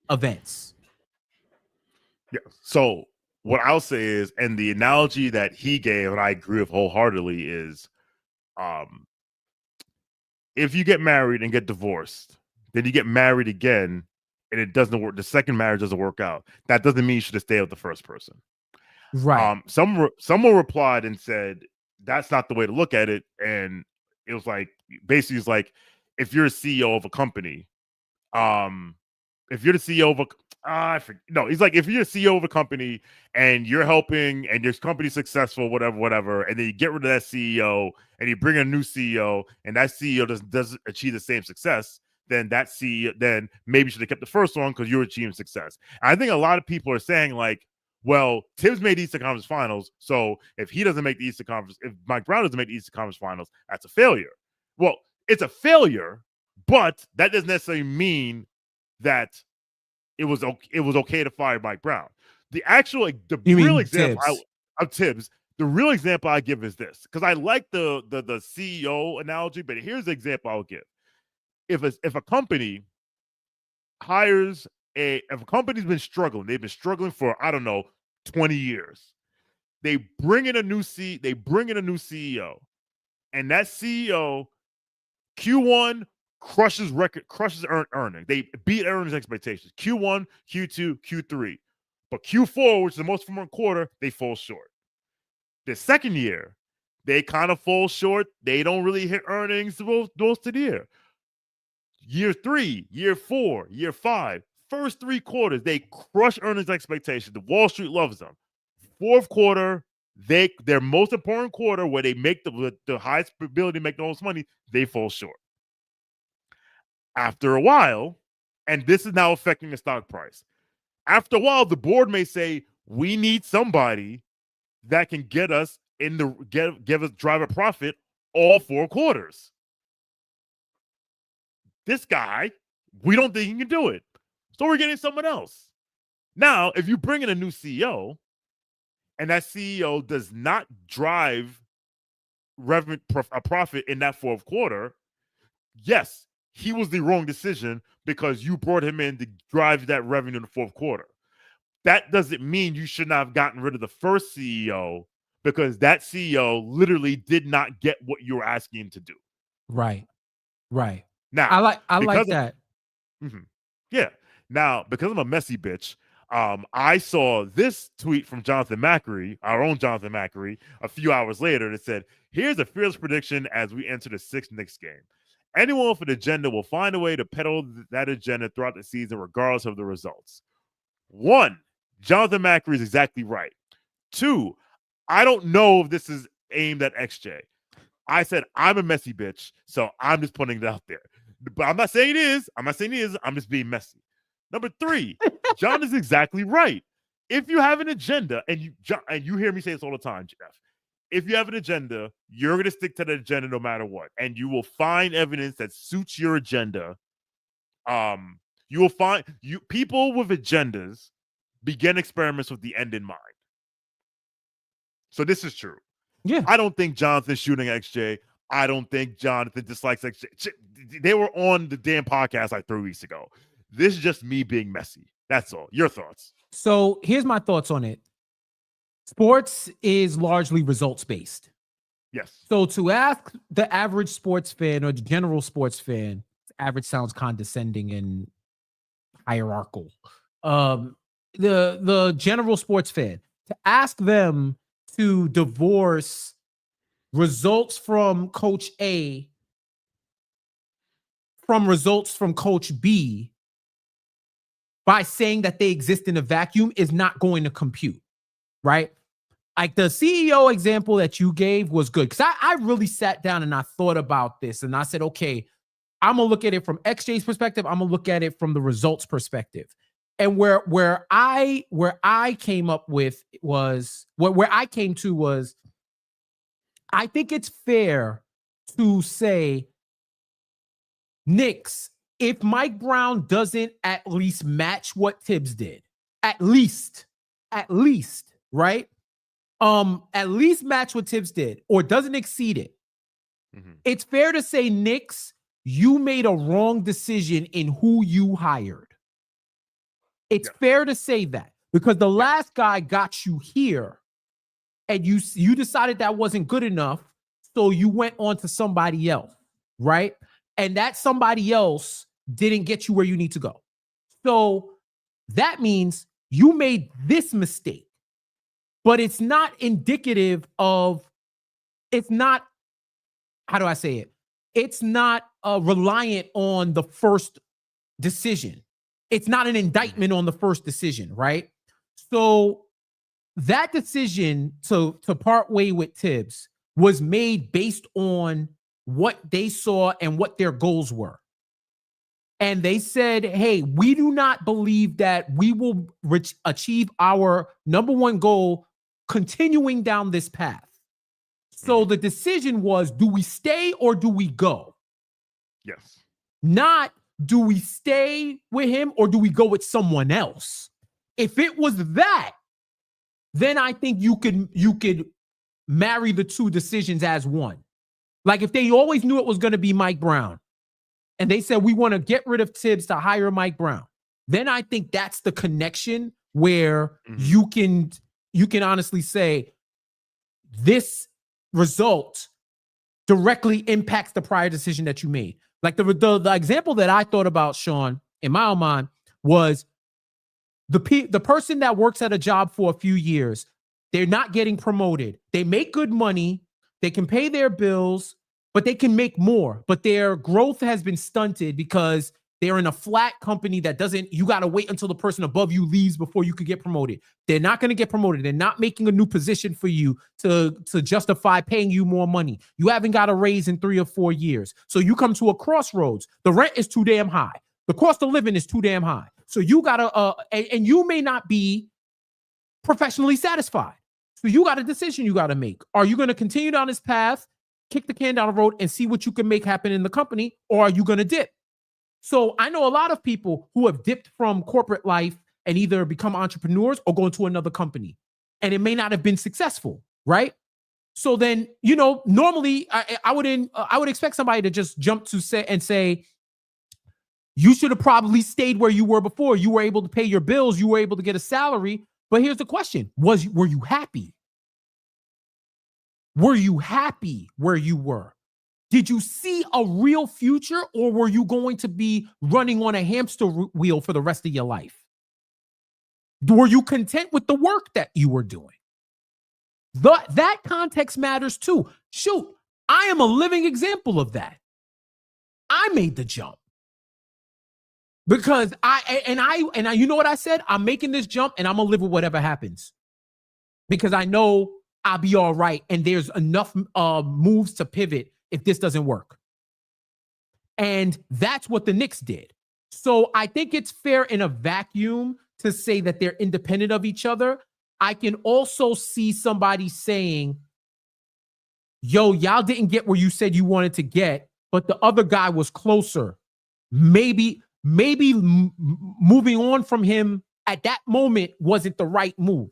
events. Yeah. So what I'll say is, and the analogy that he gave, and I agree with wholeheartedly, is if you get married and get divorced, then you get married again and it doesn't work, the second marriage doesn't work out, that doesn't mean you should have stayed with the first person. Right. Someone replied and said that's not the way to look at it, and it was like, basically, it's like if you're a CEO of a company, if you're the CEO of he's like, if you're a CEO of a company and you're helping and your company's successful, whatever, and then you get rid of that CEO and you bring in a new CEO and that CEO doesn't achieve the same success, then that CEO, then maybe you should have kept the first one because you're achieving success. And I think a lot of people are saying, like, well, Thibs made the Eastern Conference Finals, so if he doesn't make the Eastern Conference, if Mike Brown doesn't make the Eastern Conference Finals, that's a failure. Well, it's a failure, but that doesn't necessarily mean that it was okay to fire Mike Brown. The real example of Thibs, the real example I give is this, because I like the CEO analogy, but here's the example I'll give. If a company hires if a company's been struggling, they've been struggling for, I don't know, 20 years. They bring in a new CEO, and that CEO Q1 crushes earnings. They beat earnings expectations. Q1, Q2, Q3. But Q4, which is the most important quarter, they fall short. The second year, they kind of fall short. They don't really hit earnings most of the year. Year 3, year 4, year 5, first 3 quarters, they crush earnings expectations. The Wall Street loves them. Fourth quarter, their most important quarter where they make the highest ability to make the most money, they fall short. After a while, and this is now affecting the stock price. After a while, the board may say, we need somebody that can get us drive a profit all 4 quarters. This guy, we don't think he can do it. So we're getting someone else. Now, if you bring in a new CEO and that CEO does not drive a profit in that 4th quarter, yes, he was the wrong decision because you brought him in to drive that revenue in the 4th quarter. That doesn't mean you should not have gotten rid of the first CEO because that CEO literally did not get what you were asking him to do. Right. Now, I like that. Yeah. Now, because I'm a messy bitch, I saw this tweet from Jonathan Macri, our own Jonathan Macri, a few hours later that said, here's a fearless prediction as we enter the 6th Knicks game. Anyone with an agenda will find a way to peddle that agenda throughout the season, regardless of the results. 1, Jonathan Macri is exactly right. 2, I don't know if this is aimed at XJ. I said, I'm a messy bitch, so I'm just putting it out there. But I'm not saying it is. I'm just being messy. Number 3, John is exactly right. If you have an agenda, and you hear me say this all the time, Jeff, if you have an agenda, you're going to stick to the agenda no matter what, and you will find evidence that suits your agenda. You will find people with agendas begin experiments with the end in mind. So this is true. Yeah. I don't think Jonathan's shooting XJ. I don't think Jonathan dislikes XJ. They were on the damn podcast like 3 weeks ago. This is just me being messy. That's all. Your thoughts? So here's my thoughts on it. Sports is largely results-based. Yes. So to ask the average sports fan or the general sports fan, average sounds condescending and hierarchical. The general sports fan, to ask them to divorce results from Coach A from results from Coach B by saying that they exist in a vacuum is not going to compute, right? Like the CEO example that you gave was good because I really sat down and I thought about this and I said, okay, I'm going to look at it from XJ's perspective. I'm going to look at it from the results perspective. And where I came up with was where I came to was, I think it's fair to say, Knicks, if Mike Brown doesn't at least match what Thibs did, at least, right? At least match what Thibs did, or doesn't exceed it. It's fair to say, Knicks, you made a wrong decision in who you hired. It's fair to say that because the last guy got you here and you decided that wasn't good enough. So you went on to somebody else, right? And that somebody else didn't get you where you need to go. So that means you made this mistake, but it's not indicative of, it's not, how do I say it? It's not reliant on the first decision. It's not an indictment on the first decision, right? So that decision to part way with Thibs was made based on what they saw and what their goals were. And they said, hey, we do not believe that we will achieve our number one goal continuing down this path. So the decision was, do we stay or do we go? Yes. Not, do we stay with him or do we go with someone else? If it was that, then I think you could marry the two decisions as one. Like if they always knew it was going to be Mike Brown and they said, we want to get rid of Thibs to hire Mike Brown, then I think that's the connection where you can honestly say this result directly impacts the prior decision that you made. Like the example that I thought about, Shawn, in my own mind, was the person that works at a job for a few years. They're not getting promoted. They make good money. They can pay their bills, but they can make more. But their growth has been stunted because they're in a flat company that doesn't, you got to wait until the person above you leaves before you could get promoted. They're not going to get promoted. They're not making a new position for you to justify paying you more money. You haven't got a raise in 3 or 4 years. So you come to a crossroads. The rent is too damn high. The cost of living is too damn high. So you got to, and you may not be professionally satisfied. So you got a decision you got to make. Are you going to continue down this path, kick the can down the road and see what you can make happen in the company? Or are you going to dip? So I know a lot of people who have dipped from corporate life and either become entrepreneurs or go into another company, and it may not have been successful, right? So then, normally I would expect somebody to just jump to say, you should have probably stayed where you were before. You were able to pay your bills. You were able to get a salary. But here's the question: were you happy? Were you happy where you were? Did you see a real future, or were you going to be running on a hamster wheel for the rest of your life? Were you content with the work that you were doing? That context matters too. Shoot, I am a living example of that. I made the jump because I you know what I said? I'm making this jump and I'm gonna live with whatever happens because I know I'll be all right. And there's enough moves to pivot if this doesn't work. And that's what the Knicks did. So I think it's fair in a vacuum to say that they're independent of each other. I can also see somebody saying, yo, y'all didn't get where you said you wanted to get, but the other guy was closer. Maybe moving on from him at that moment wasn't the right move.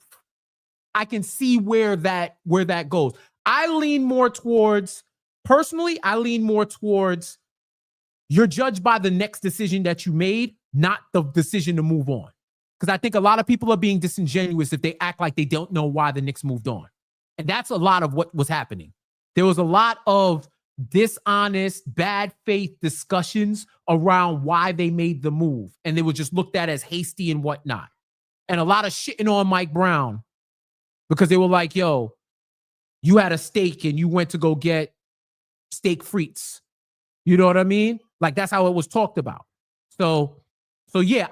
I can see where that goes. Personally, I lean more towards you're judged by the next decision that you made, not the decision to move on. Because I think a lot of people are being disingenuous if they act like they don't know why the Knicks moved on. And that's a lot of what was happening. There was a lot of dishonest, bad faith discussions around why they made the move. And they were just looked at as hasty and whatnot. And a lot of shitting on Mike Brown because they were like, yo, you had a steak and you went to go get steak frites. You know what I mean? Like that's how it was talked about. So yeah,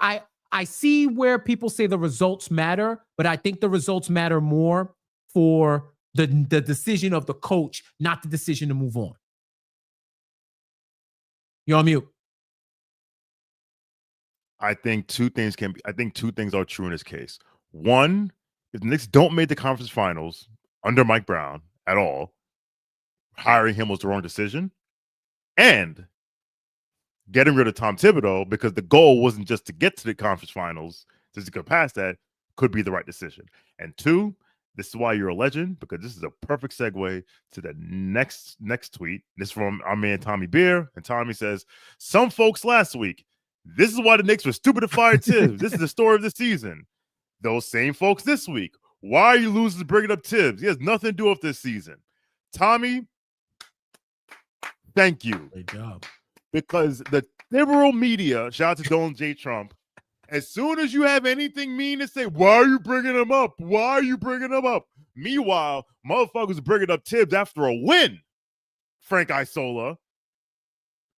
I see where people say the results matter, but I think the results matter more for the decision of the coach, not the decision to move on. You're on mute. I think two things are true in this case. One, if the Knicks don't make the conference finals under Mike Brown at all, hiring him was the wrong decision. And getting rid of Tom Thibodeau, because the goal wasn't just to get to the conference finals, just to go past that, could be the right decision. And two, this is why you're a legend, because this is a perfect segue to the next tweet. This is from our man Tommy Beer, and Tommy says, some folks last week, this is why the Knicks were stupid to fire Thibs. This is the story of the season. Those same folks this week, why are you losers bringing up Thibs? He has nothing to do with this season. Tommy, thank you. Great job. Because the liberal media, shout out to Donald J. Trump, as soon as you have anything mean to say, why are you bringing him up? Why are you bringing him up? Meanwhile, motherfuckers bringing up Thibs after a win, Frank Isola.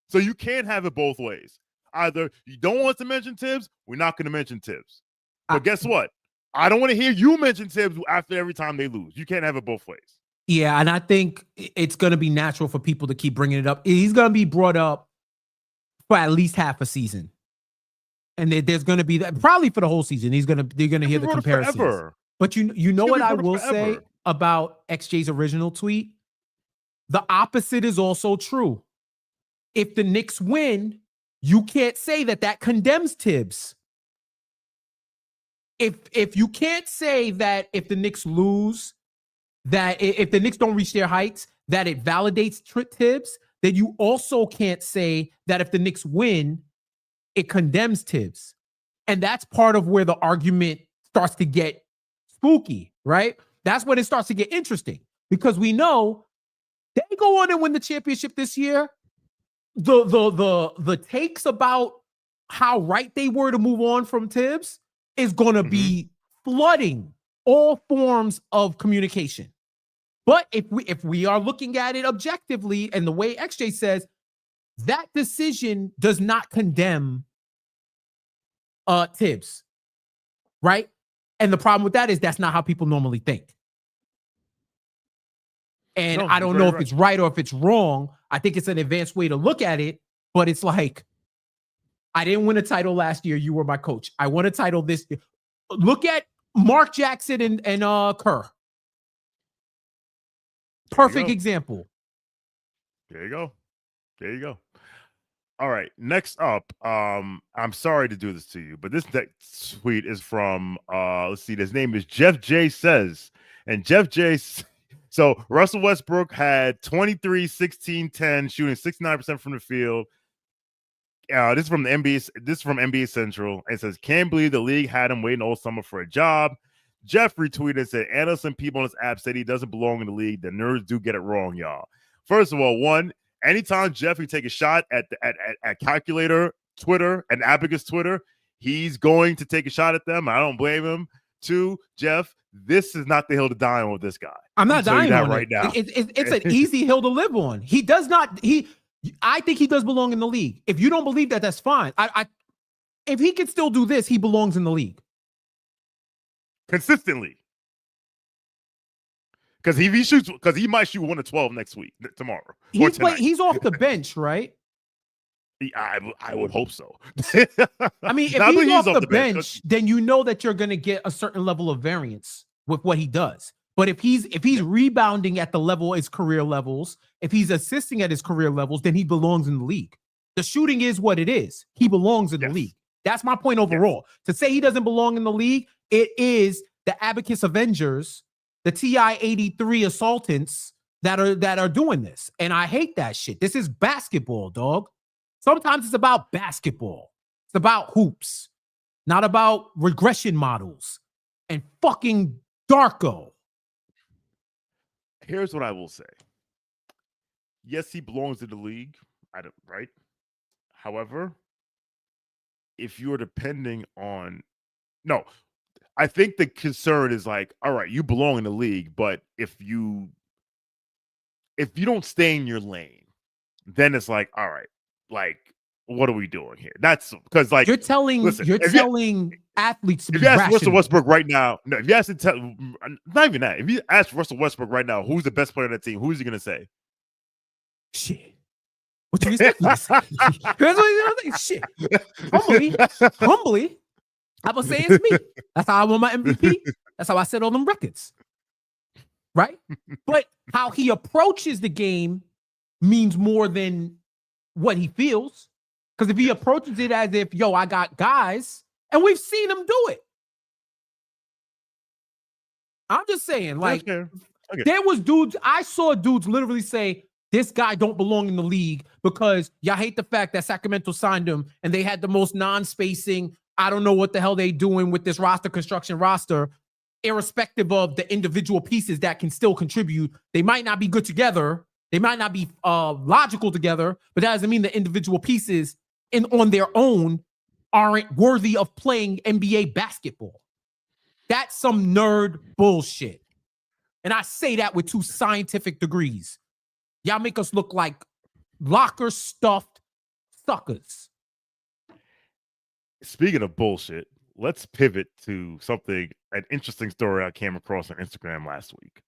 So you can't have it both ways. Either you don't want to mention Thibs, we're not going to mention Thibs. But guess what? I don't want to hear you mention Thibs after every time they lose. You can't have it both ways. Yeah, and I think it's going to be natural for people to keep bringing it up. He's going to be brought up for at least half a season. And there's going to be that probably for the whole season. They're going to hear the comparisons. Forever. But you know what I will say about XJ's original tweet? The opposite is also true. If the Knicks win, you can't say that condemns Thibs. If you can't say that if the Knicks lose, that if the Knicks don't reach their heights, that it validates Thibs, then you also can't say that if the Knicks win, it condemns Thibs. And that's part of where the argument starts to get spooky, right? That's when it starts to get interesting because we know they go on and win the championship this year. the takes about how right they were to move on from Thibs is going to be flooding all forms of communication. But if we are looking at it objectively, and the way XJ says, that decision does not condemn Thibs, right? And the problem with that is that's not how people normally think. And I don't know if it's right or if it's wrong. I think it's an advanced way to look at it, but it's like, I didn't win a title last year. You were my coach. I won a title this year. Look at Mark Jackson and Kerr. Perfect example. There you go. There you go. All right. Next up, I'm sorry to do this to you, but this tweet is from let's see, his name is Jeff J Says. And Jeff J, so Russell Westbrook had 23, 16, 10, shooting 69% from the field. This is from the NBA. This is from NBA Central. It says, "Can't believe the league had him waiting all summer for a job." Jeff retweeted and said, "Analysts and people on this app said he doesn't belong in the league. The nerds do get it wrong, y'all." First of all, anytime Jeff can take a shot at Calculator Twitter and Abacus Twitter, he's going to take a shot at them. I don't blame him. Two, Jeff, this is not the hill to die on with this guy. I'm not dying on right now. It's an easy hill to live on. He does not. I think he does belong in the league. If you don't believe that, that's fine. If he can still do this, he belongs in the league consistently. Because he might shoot 1 of 12 tomorrow. He's off the bench, right? I would hope so. I mean, if he's off the bench, then you know that you're going to get a certain level of variance with what he does. But if he's rebounding at the level, his career levels, if he's assisting at his career levels, then he belongs in the league. The shooting is what it is. He belongs in the league. That's my point overall. To say he doesn't belong in the league, it is the Abacus Avengers, the TI 83 assaultants that are doing this. And I hate that shit. This is basketball, dog. Sometimes it's about basketball. It's about hoops, not about regression models and fucking Darko. Here's what I will say. Yes, he belongs in the league, right? However, if you're depending on... No, I think the concern is like, all right, you belong in the league, but if you don't stay in your lane, then it's like, all right, like, what are we doing here? That's because, like, you're telling athletes to be if you ask rational. Russell Westbrook right now, no, if you ask not even that, if you ask Russell Westbrook right now, who's the best player on that team, who's he gonna say? Shit. What do you expect me to say? Shit. Humbly, I'm gonna say it's me. That's how I won my MVP. That's how I set all them records. Right? But how he approaches the game means more than what he feels. Because if he approaches it as if, yo, I got guys, and we've seen him do it. I'm just saying, like, there was dudes, I saw dudes literally say, this guy don't belong in the league because y'all hate the fact that Sacramento signed him and they had the most non-spacing. I don't know what the hell they doing with this construction roster, irrespective of the individual pieces that can still contribute. They might not be good together. They might not be logical together, but that doesn't mean the individual pieces on their own aren't worthy of playing NBA basketball. That's some nerd bullshit. And I say that with 2 scientific degrees. Y'all make us look like locker-stuffed suckers. Speaking of bullshit, let's pivot to an interesting story I came across on Instagram last week.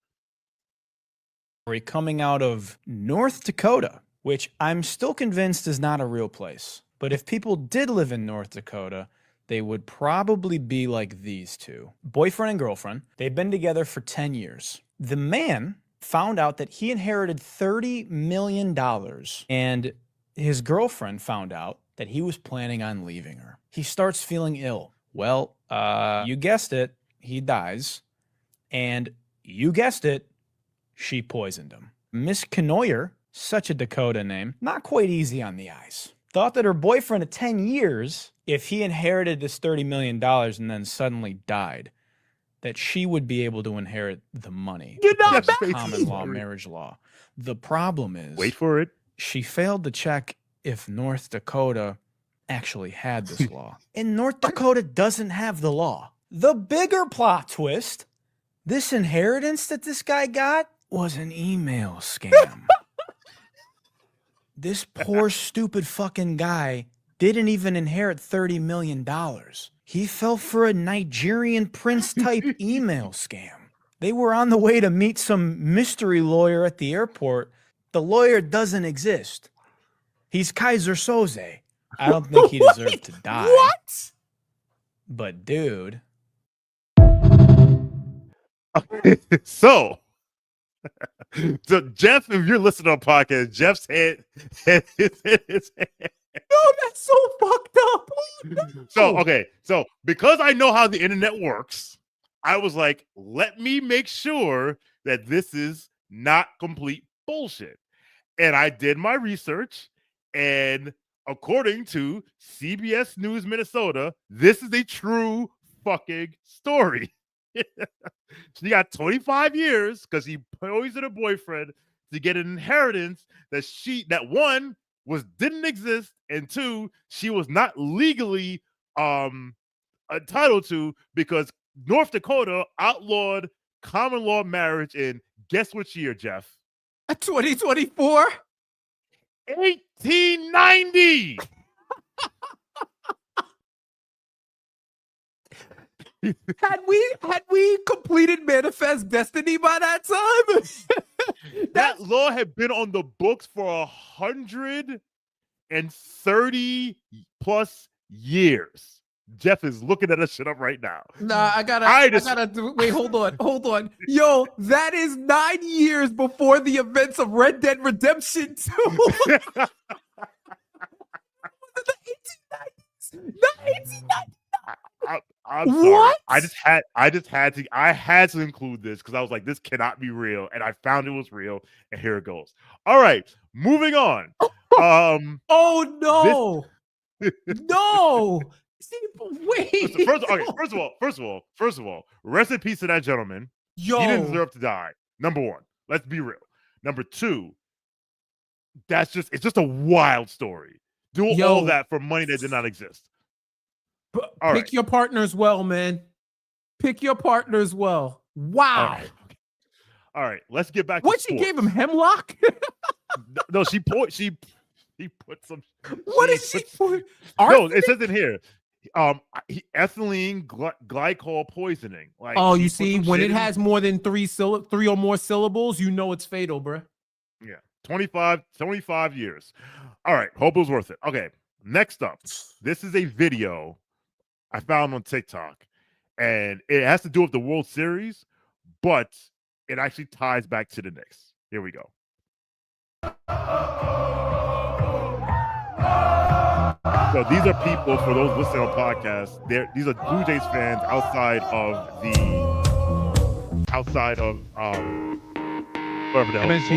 Coming out of North Dakota, which I'm still convinced is not a real place. But if people did live in North Dakota, they would probably be like these two. Boyfriend and girlfriend. They've been together for 10 years. The man found out that he inherited $30 million, and his girlfriend found out that he was planning on leaving her. He starts feeling ill. Well, you guessed it, he dies. And you guessed it, she poisoned him. Miss Knoyer, such a Dakota name, not quite easy on the eyes. Thought that her boyfriend of 10 years, if he inherited this $30 million and then suddenly died, that she would be able to inherit the money. You're not common law, marriage law. The problem is... Wait for it. She failed to check if North Dakota actually had this law. And North Dakota doesn't have the law. The bigger plot twist, this inheritance that this guy got was an email scam. This poor, stupid fucking guy didn't even inherit $30 million. He fell for a Nigerian prince-type email scam. They were on the way to meet some mystery lawyer at the airport. The lawyer doesn't exist. He's Kaiser Soze. I don't think he deserved to die. What? But, dude. So Jeff, if you're listening to a podcast, Jeff's head his head. No, that's so fucked up. Oh, So because I know how the internet works, I was like, let me make sure that this is not complete bullshit. And I did my research, and according to CBS News Minnesota, this is a true fucking story. She got 25 years because he poisoned her boyfriend to get an inheritance that one didn't exist, and two, she was not legally entitled to, because North Dakota outlawed common law marriage in, guess which year, Jeff? 2024? 1890. Had we completed Manifest Destiny by that time? That law had been on the books for 130 plus years. Jeff is looking at us shit up right now. Nah, wait, hold on. Yo, that is 9 years before the events of Red Dead Redemption 2. The 1890s. The 1890s. I'm sorry. What? I had to include this because I was like, this cannot be real, and I found it was real, and here it goes. All right, moving on. Oh no, no. See, wait. First of all, rest in peace to that gentleman. Yo, he didn't deserve to die. Number one, let's be real. Number two, it's just a wild story. Do all that for money that did not exist. Pick your partners well, man. Pick your partners well. Wow. All right. Let's get back. What, to she sports. gave him hemlock? No, he put some. What did she put? No, it says in here. Ethylene glycol poisoning. Like, oh, you see, when it has more than three or more syllables, you know it's fatal, bro. Yeah, 25 years. All right, hope it was worth it. Okay, next up, this is a video I found on TikTok, and it has to do with the World Series, but it actually ties back to the Knicks. Here we go. So these are people, for those listening on podcasts, these are Blue Jays fans outside of whatever the hell. MSG?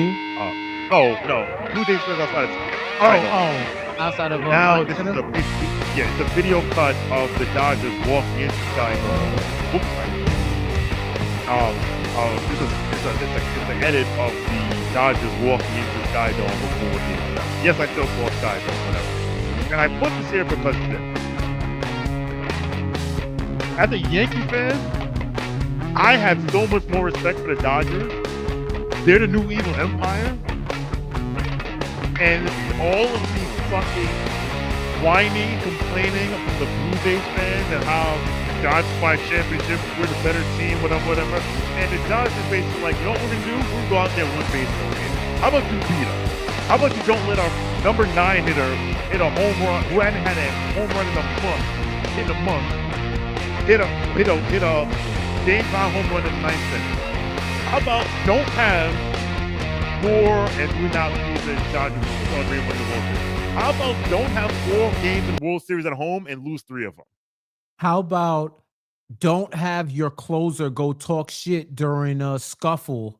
No, Blue Jays fans outside of outside of now this is it's a video cut of the Dodgers walking into Sky Dome. It's an edit of the Dodgers walking into Sky Dome before the game. Yes, I still call Sky Dome, whatever. And I put this here because of this. As a Yankee fan, I have so much more respect for the Dodgers. They're the new evil empire. And all of these fucking whining, complaining from the Blue Jays fans and how the Dodgers fight championship, we're the better team, whatever. And the Dodgers basically like, you know what we're going to do? We're going to go out there and win baseball games. How about you beat us? How about you don't let our number 9 hitter hit a home run, who hadn't had a home run in a month, hit a game-time home run in the 9th inning? How about don't have more, and we now lose the Dodgers celebrate winning the World Series? How about don't have 4 games in the World Series at home and lose 3 of them? How about don't have your closer go talk shit during a scuffle?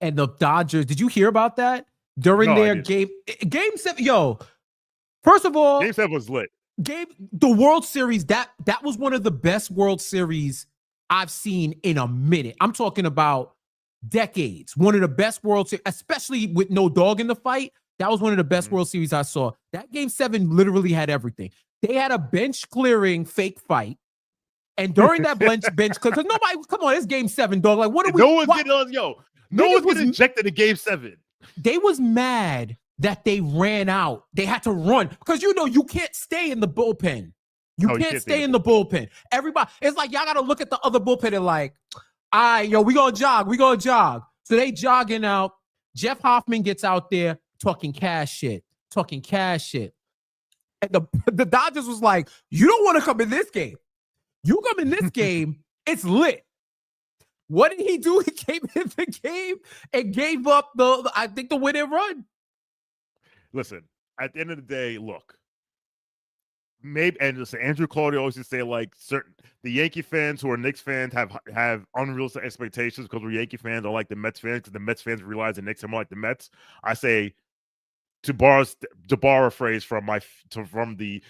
And the Dodgers, did you hear about that? During their game 7, yo, first of all, Game 7 was lit. The World Series, that was one of the best World Series I've seen in a minute. I'm talking about decades. One of the best World Series, especially with no dog in the fight. That was one of the best World Series I saw. That Game 7 literally had everything. They had a bench clearing fake fight. And during that bench clear, because nobody, come on, it's Game 7, dog. Like, what are we? No one's getting on, no one's getting ejected in Game 7. They was mad that they ran out. They had to run because you can't stay in the bullpen. You can't stay in the bullpen. Everybody, it's like y'all got to look at the other bullpen and like, all right, we gonna jog. So they jogging out. Jeff Hoffman gets out there talking cash shit. And the Dodgers was like, you don't want to come in this game. You come in this game, it's lit. What did he do? He came in the game and gave up the winning run. Listen, at the end of the day, look, maybe, and listen, Andrew Claudio always used to say like the Yankee fans who are Knicks fans have unrealistic expectations because we're Yankee fans, don't like the Mets fans because the Mets fans realize the Knicks are more like the Mets. I say, to borrow a phrase from the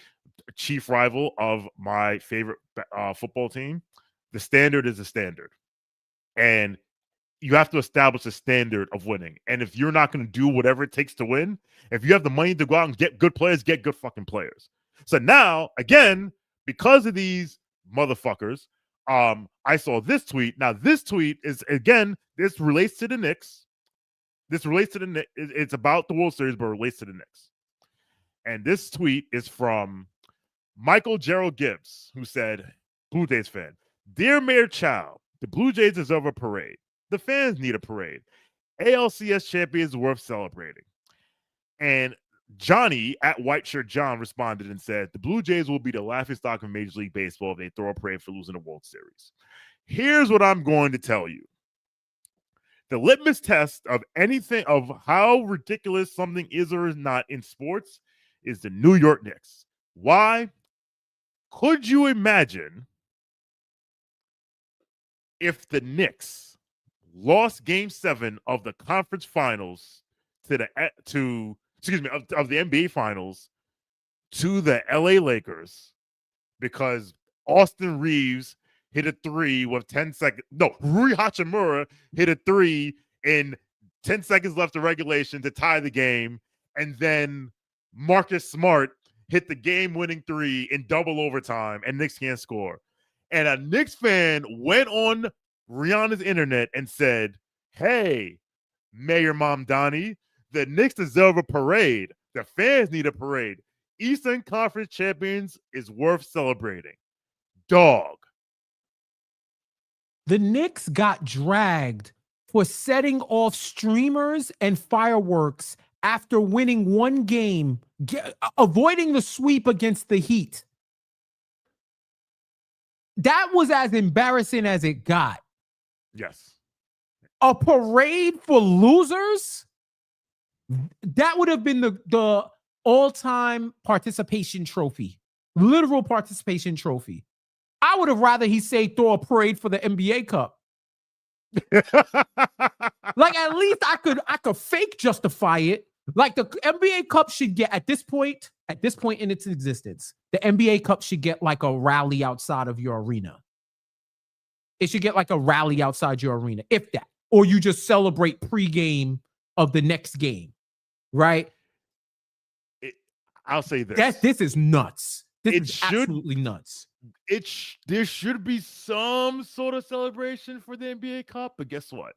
chief rival of my favorite football team, the standard is the standard, and you have to establish a standard of winning. And if you're not going to do whatever it takes to win, if you have the money to go out and get good players, get good fucking players. So now, again, because of these motherfuckers, I saw this tweet. Now, this tweet is, again, this relates to the Knicks. It's about the World Series, but it relates to the Knicks. And this tweet is from Michael Gerald Gibbs, who said, Blue Jays fan, Dear Mayor Chow, the Blue Jays deserve a parade. The fans need a parade. ALCS champions worth celebrating. And Johnny at White Shirt John responded and said, the Blue Jays will be the laughingstock of Major League Baseball if they throw a parade for losing the World Series. Here's what I'm going to tell you. The litmus test of anything, of how ridiculous something is or is not in sports, is the New York Knicks. Why? Could you imagine if the Knicks lost Game 7 of the conference finals of the NBA finals to the LA Lakers because Austin Reeves hit a three with 10 seconds. No, Rui Hachimura hit a three in 10 seconds left of regulation to tie the game. And then Marcus Smart hit the game-winning three in double overtime, and Knicks can't score. And a Knicks fan went on Rihanna's internet and said, hey, Mayor Mamdani, the Knicks deserve a parade. The fans need a parade. Eastern Conference champions is worth celebrating. Dog. The Knicks got dragged for setting off streamers and fireworks after winning one game, avoiding the sweep against the Heat. That was as embarrassing as it got. Yes. A parade for losers? That would have been the all-time participation trophy. Literal participation trophy. I would have rather he say throw a parade for the NBA Cup. Like, at least I could fake justify it. Like, the NBA Cup should get, at this point in its existence, the NBA Cup should get like a rally outside of your arena. It should get like a rally outside your arena, if that. Or you just celebrate pregame of the next game, right? I'll say this. This is nuts. This is absolutely nuts. There should be some sort of celebration for the NBA Cup, but guess what?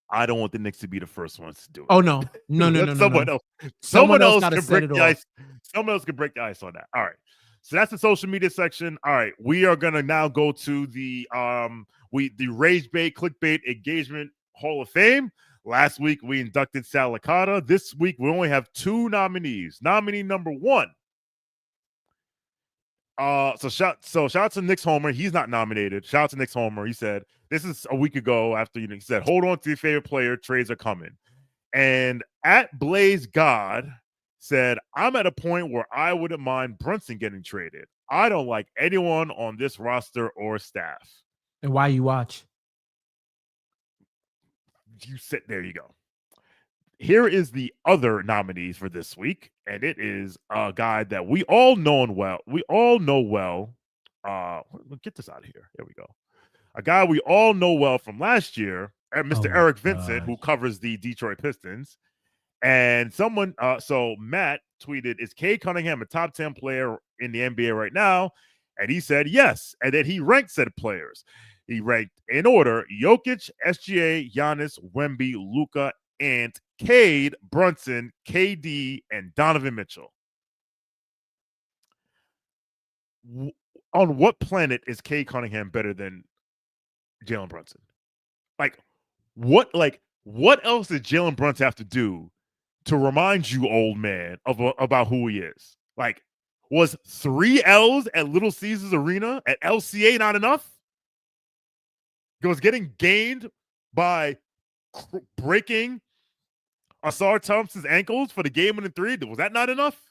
I don't want the Knicks to be the first ones to do it. Oh no. Someone else can break the ice. Someone else can break the ice on that. All right. So that's the social media section. All right. We are gonna now go to the Rage Bait Clickbait Engagement Hall of Fame. Last week we inducted Sal Licata. This week we only have two nominees. Nominee number one. So shout out to Knicks Homer. He's not nominated. Shout out to Knicks Homer. He said, this is a week ago after he said, hold on to your favorite player. Trades are coming. And at Blaze God said, I'm at a point where I wouldn't mind Brunson getting traded. I don't like anyone on this roster or staff. And why you watch? You sit there, you go. Here is the other nominees for this week, and it is a guy that we all know well. Get this out of here. There we go. A guy we all know well from last year, Mr. Eric Vincent, who covers the Detroit Pistons. And someone, so Matt tweeted, is Cade Cunningham a top 10 player in the NBA right now? And he said yes. And then he ranked said players. He ranked in order: Jokic, SGA, Giannis, Wemby, Luka, Ant, Cade, Brunson, KD, and Donovan Mitchell. On what planet is Cade Cunningham better than Jalen Brunson? What else does Jalen Brunson have to do to remind you, old man, about who he is? Like, was 3 L's at Little Caesars Arena at LCA not enough? Was getting gained by breaking Asar Thompson's ankles for the game-winning 3? Was that not enough?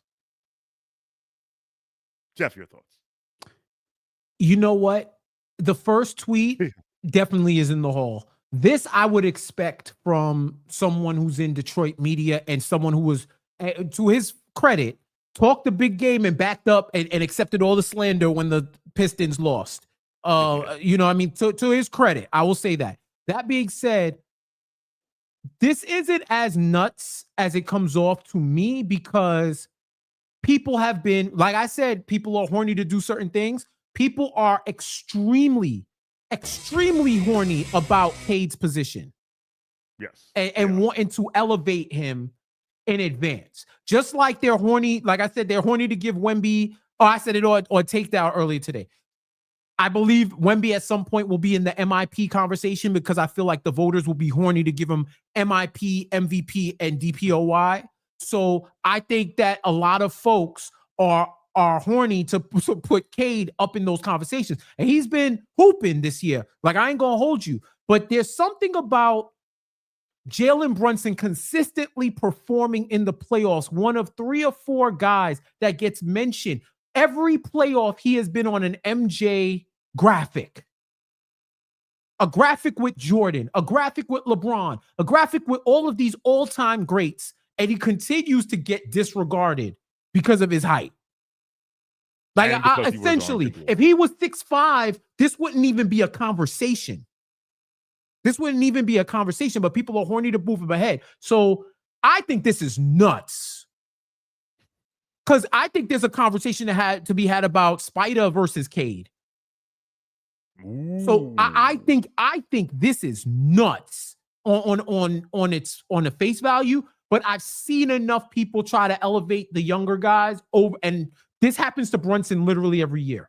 Jeff, your thoughts? You know what? The first tweet definitely is in the hole. This I would expect from someone who's in Detroit media and someone who was, to his credit, talked the big game and backed up and accepted all the slander when the Pistons lost. You know what I mean? To his credit, I will say that. That being said, this isn't as nuts as it comes off to me, because people have been, like I said, people are horny to do certain things. People are extremely horny about Cade's position. Yes. And wanting to elevate him in advance. Just like they're horny, like I said, they're horny to give Wemby, I said it or take that earlier today. I believe Wemby at some point will be in the MIP conversation, because I feel like the voters will be horny to give him MIP, MVP, and DPOY. So I think that a lot of folks are horny to put Cade up in those conversations. And he's been hooping this year. Like, I ain't going to hold you. But there's something about Jalen Brunson consistently performing in the playoffs, one of 3 or 4 guys that gets mentioned. Every playoff, he has been on an MJ graphic. A graphic with Jordan, a graphic with LeBron, a graphic with all of these all-time greats. And he continues to get disregarded because of his height. Like, essentially, if he was 6'5", this wouldn't even be a conversation. But people are horny to move him ahead. So I think this is nuts. Because I think there's a conversation that had to be had about Spider versus Cade. Ooh. So I think this is nuts on the face value. But I've seen enough people try to elevate the younger guys over, and this happens to Brunson literally every year.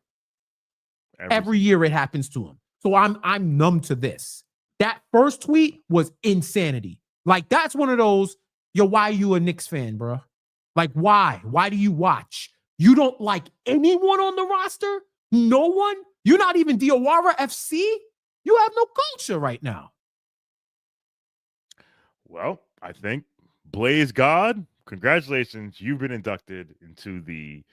Every year it happens to him. So I'm numb to this. That first tweet was insanity. Like, that's one of those, yo, why are you a Knicks fan, bro? Like, why? Why do you watch? You don't like anyone on the roster? No one? You're not even Diawara FC? You have no culture right now. Well, I think Blaze God, congratulations. You've been inducted into the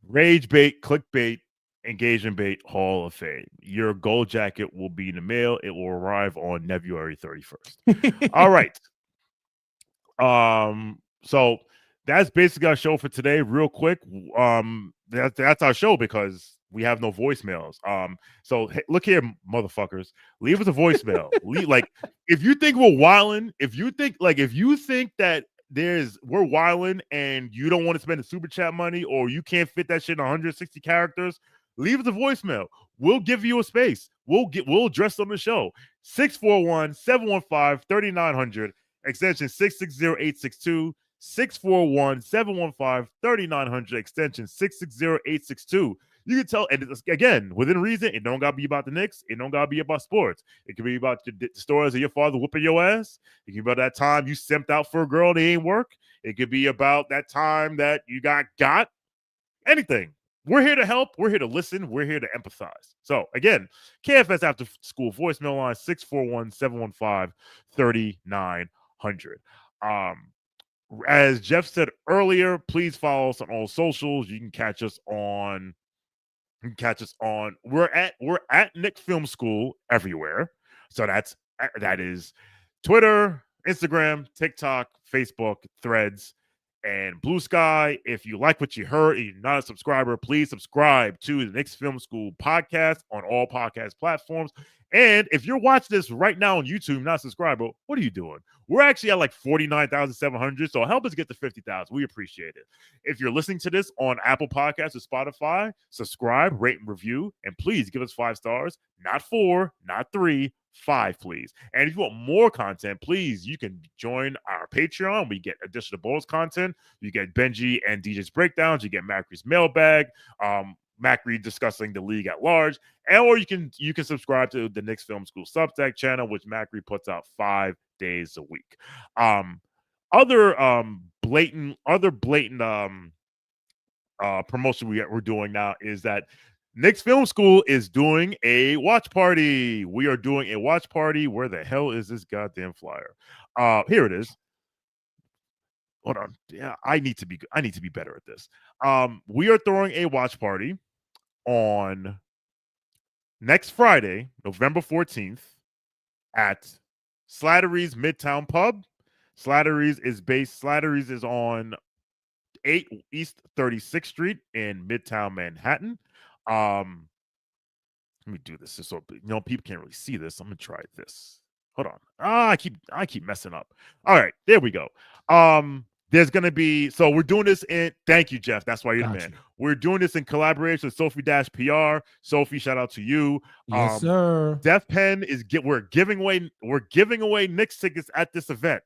Rage Bait, Clickbait, Engagement Bait Hall of Fame. Your gold jacket will be in the mail. It will arrive on February 31st. All right. So that's basically our show for today. Real quick. That's our show because we have no voicemails. So hey, look here, motherfuckers. Leave us a voicemail. Like, if you think we're wilding, if you think that we're wilding and you don't want to spend the super chat money, or you can't fit that shit in 160 characters, leave us a voicemail. We'll give you a space. We'll address on the show. 641-715-3900, extension 660-862. 641-715-3900, extension 660-862. You can tell, and again, within reason, it don't gotta be about the Knicks. It don't gotta be about sports. It could be about the stories of your father whooping your ass. It could be about that time you simped out for a girl that ain't work. It could be about that time that you got. Anything. We're here to help. We're here to listen. We're here to empathize. So again, KFS After School voicemail line 641-715-3900. As Jeff said earlier, please follow us on all socials. You can catch us on. We're at Knicks Film School everywhere. So that is Twitter, Instagram, TikTok, Facebook, Threads, and Blue Sky. If you like what you heard and you're not a subscriber, please subscribe to the Knicks Film School podcast on all podcast platforms. And if you're watching this right now on YouTube, not a subscriber, what are you doing? We're actually at like 49,700. So help us get to 50,000. We appreciate it. If you're listening to this on Apple Podcasts or Spotify, subscribe, rate, and review. And please give us 5 stars. Not 4, not 3, 5, please. And if you want more content, please, you can join our Patreon. We get additional bonus content. You get Benji and DJ's breakdowns. You get Macri's mailbag. Macri discussing the league at large, or you can subscribe to the Knicks Film School Substack channel, which Macri puts out 5 days a week. Other blatant promotion we're doing now is that Knicks Film School is doing a watch party. We are doing a watch party. Where the hell is this goddamn flyer? Here it is. Hold on. Yeah, I need to be better at this. We are throwing a watch party on next Friday, November 14th, at Slattery's Midtown Pub. Slattery's is on 8 East 36th Street in Midtown Manhattan. Let me do this so people can't really see this. I'm gonna try this. Hold on. I keep messing up. All right, there we go. There's going to be, so we're doing this in, thank you, Jeff. That's why you're the man. We're doing this in collaboration with Sophie-PR. Sophie, shout out to you. Yes, sir. Def Pen we're giving away Knicks tickets at this event.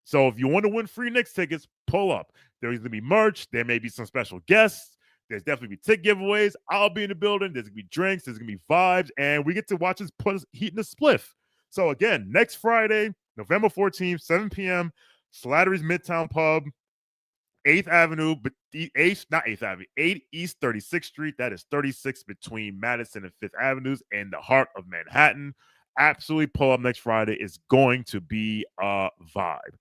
So if you want to win free Knicks tickets, pull up. There's going to be merch. There may be some special guests. There's definitely be ticket giveaways. I'll be in the building. There's going to be drinks. There's going to be vibes. And we get to watch us put heat in the spliff. So again, next Friday, November 14th, 7 p.m., Slattery's Midtown Pub, 8th Avenue, but 8 East 36th Street. That is 36 between Madison and 5th Avenues in the heart of Manhattan. Absolutely pull up next Friday. It's going to be a vibe.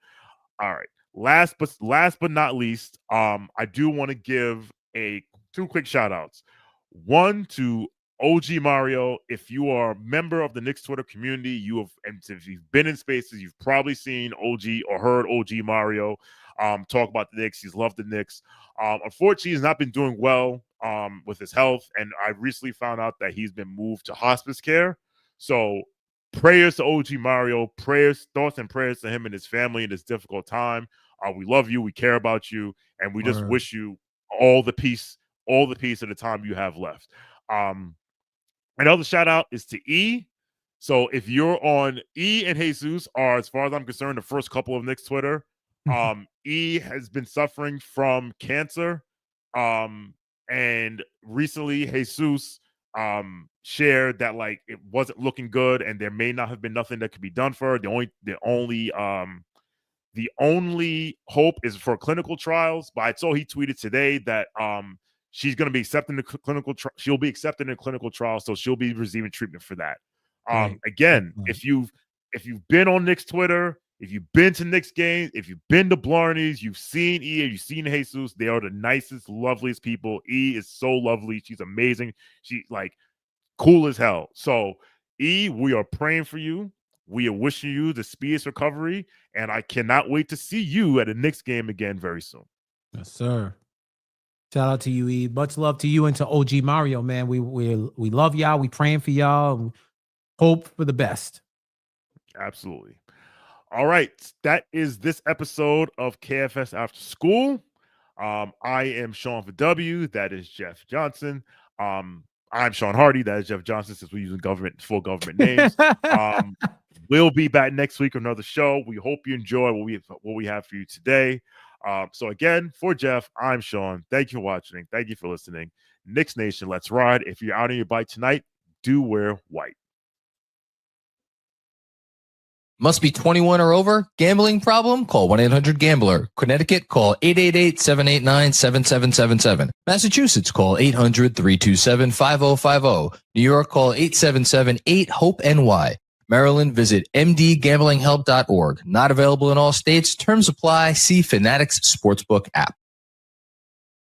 All right. Last but not least, I do want to give 2 quick shout outs. One to OG Mario. If you are a member of the Knicks Twitter community, and if you've been in spaces, you've probably seen OG or heard OG Mario talk about the Knicks. He's loved the Knicks. Unfortunately, he's not been doing well with his health, and I recently found out that he's been moved to hospice care. So prayers to OG Mario, thoughts and prayers to him and his family in this difficult time. We love you, we care about you, and we just wish you all the peace of the time you have left. Another shout out is to E. So if you're on, E and Jesus are, as far as I'm concerned, the first couple of Knicks Twitter. E has been suffering from cancer. And recently Jesus shared that like it wasn't looking good and there may not have been nothing that could be done for her. The only hope is for clinical trials. But I saw he tweeted today that she's going to be accepting the clinical trial. She'll be accepted in clinical trial, so she'll be receiving treatment for that. Again, if you've been on Knicks Twitter, if you've been to Knicks games, if you've been to Blarney's, you've seen E, you've seen Jesus, they are the nicest, loveliest people. E is so lovely. She's amazing. She's like cool as hell. So E, we are praying for you. We are wishing you the speediest recovery, and I cannot wait to see you at a Knicks game again very soon. Yes, sir. Shout out to you, E. Much love to you and to OG Mario, man. We love y'all. We praying for y'all. And hope for the best. Absolutely. All right. That is this episode of KFS After School. I am Sean for W. That is Jeff Johnson. I'm Sean Hardy. That is Jeff Johnson, since we're using full government names. We'll be back next week with another show. We hope you enjoy what we have for you today. So again, for Jeff, I'm Sean. Thank you for watching. Thank you for listening. Knicks Nation, let's ride. If you're out on your bike tonight, do wear white. Must be 21 or over? Gambling problem? Call 1-800-GAMBLER. Connecticut, call 888-789-7777. Massachusetts, call 800-327-5050. New York, call 877-8-HOPE-NY. Maryland, visit mdgamblinghelp.org. Not available in all states. Terms apply. See Fanatics Sportsbook app.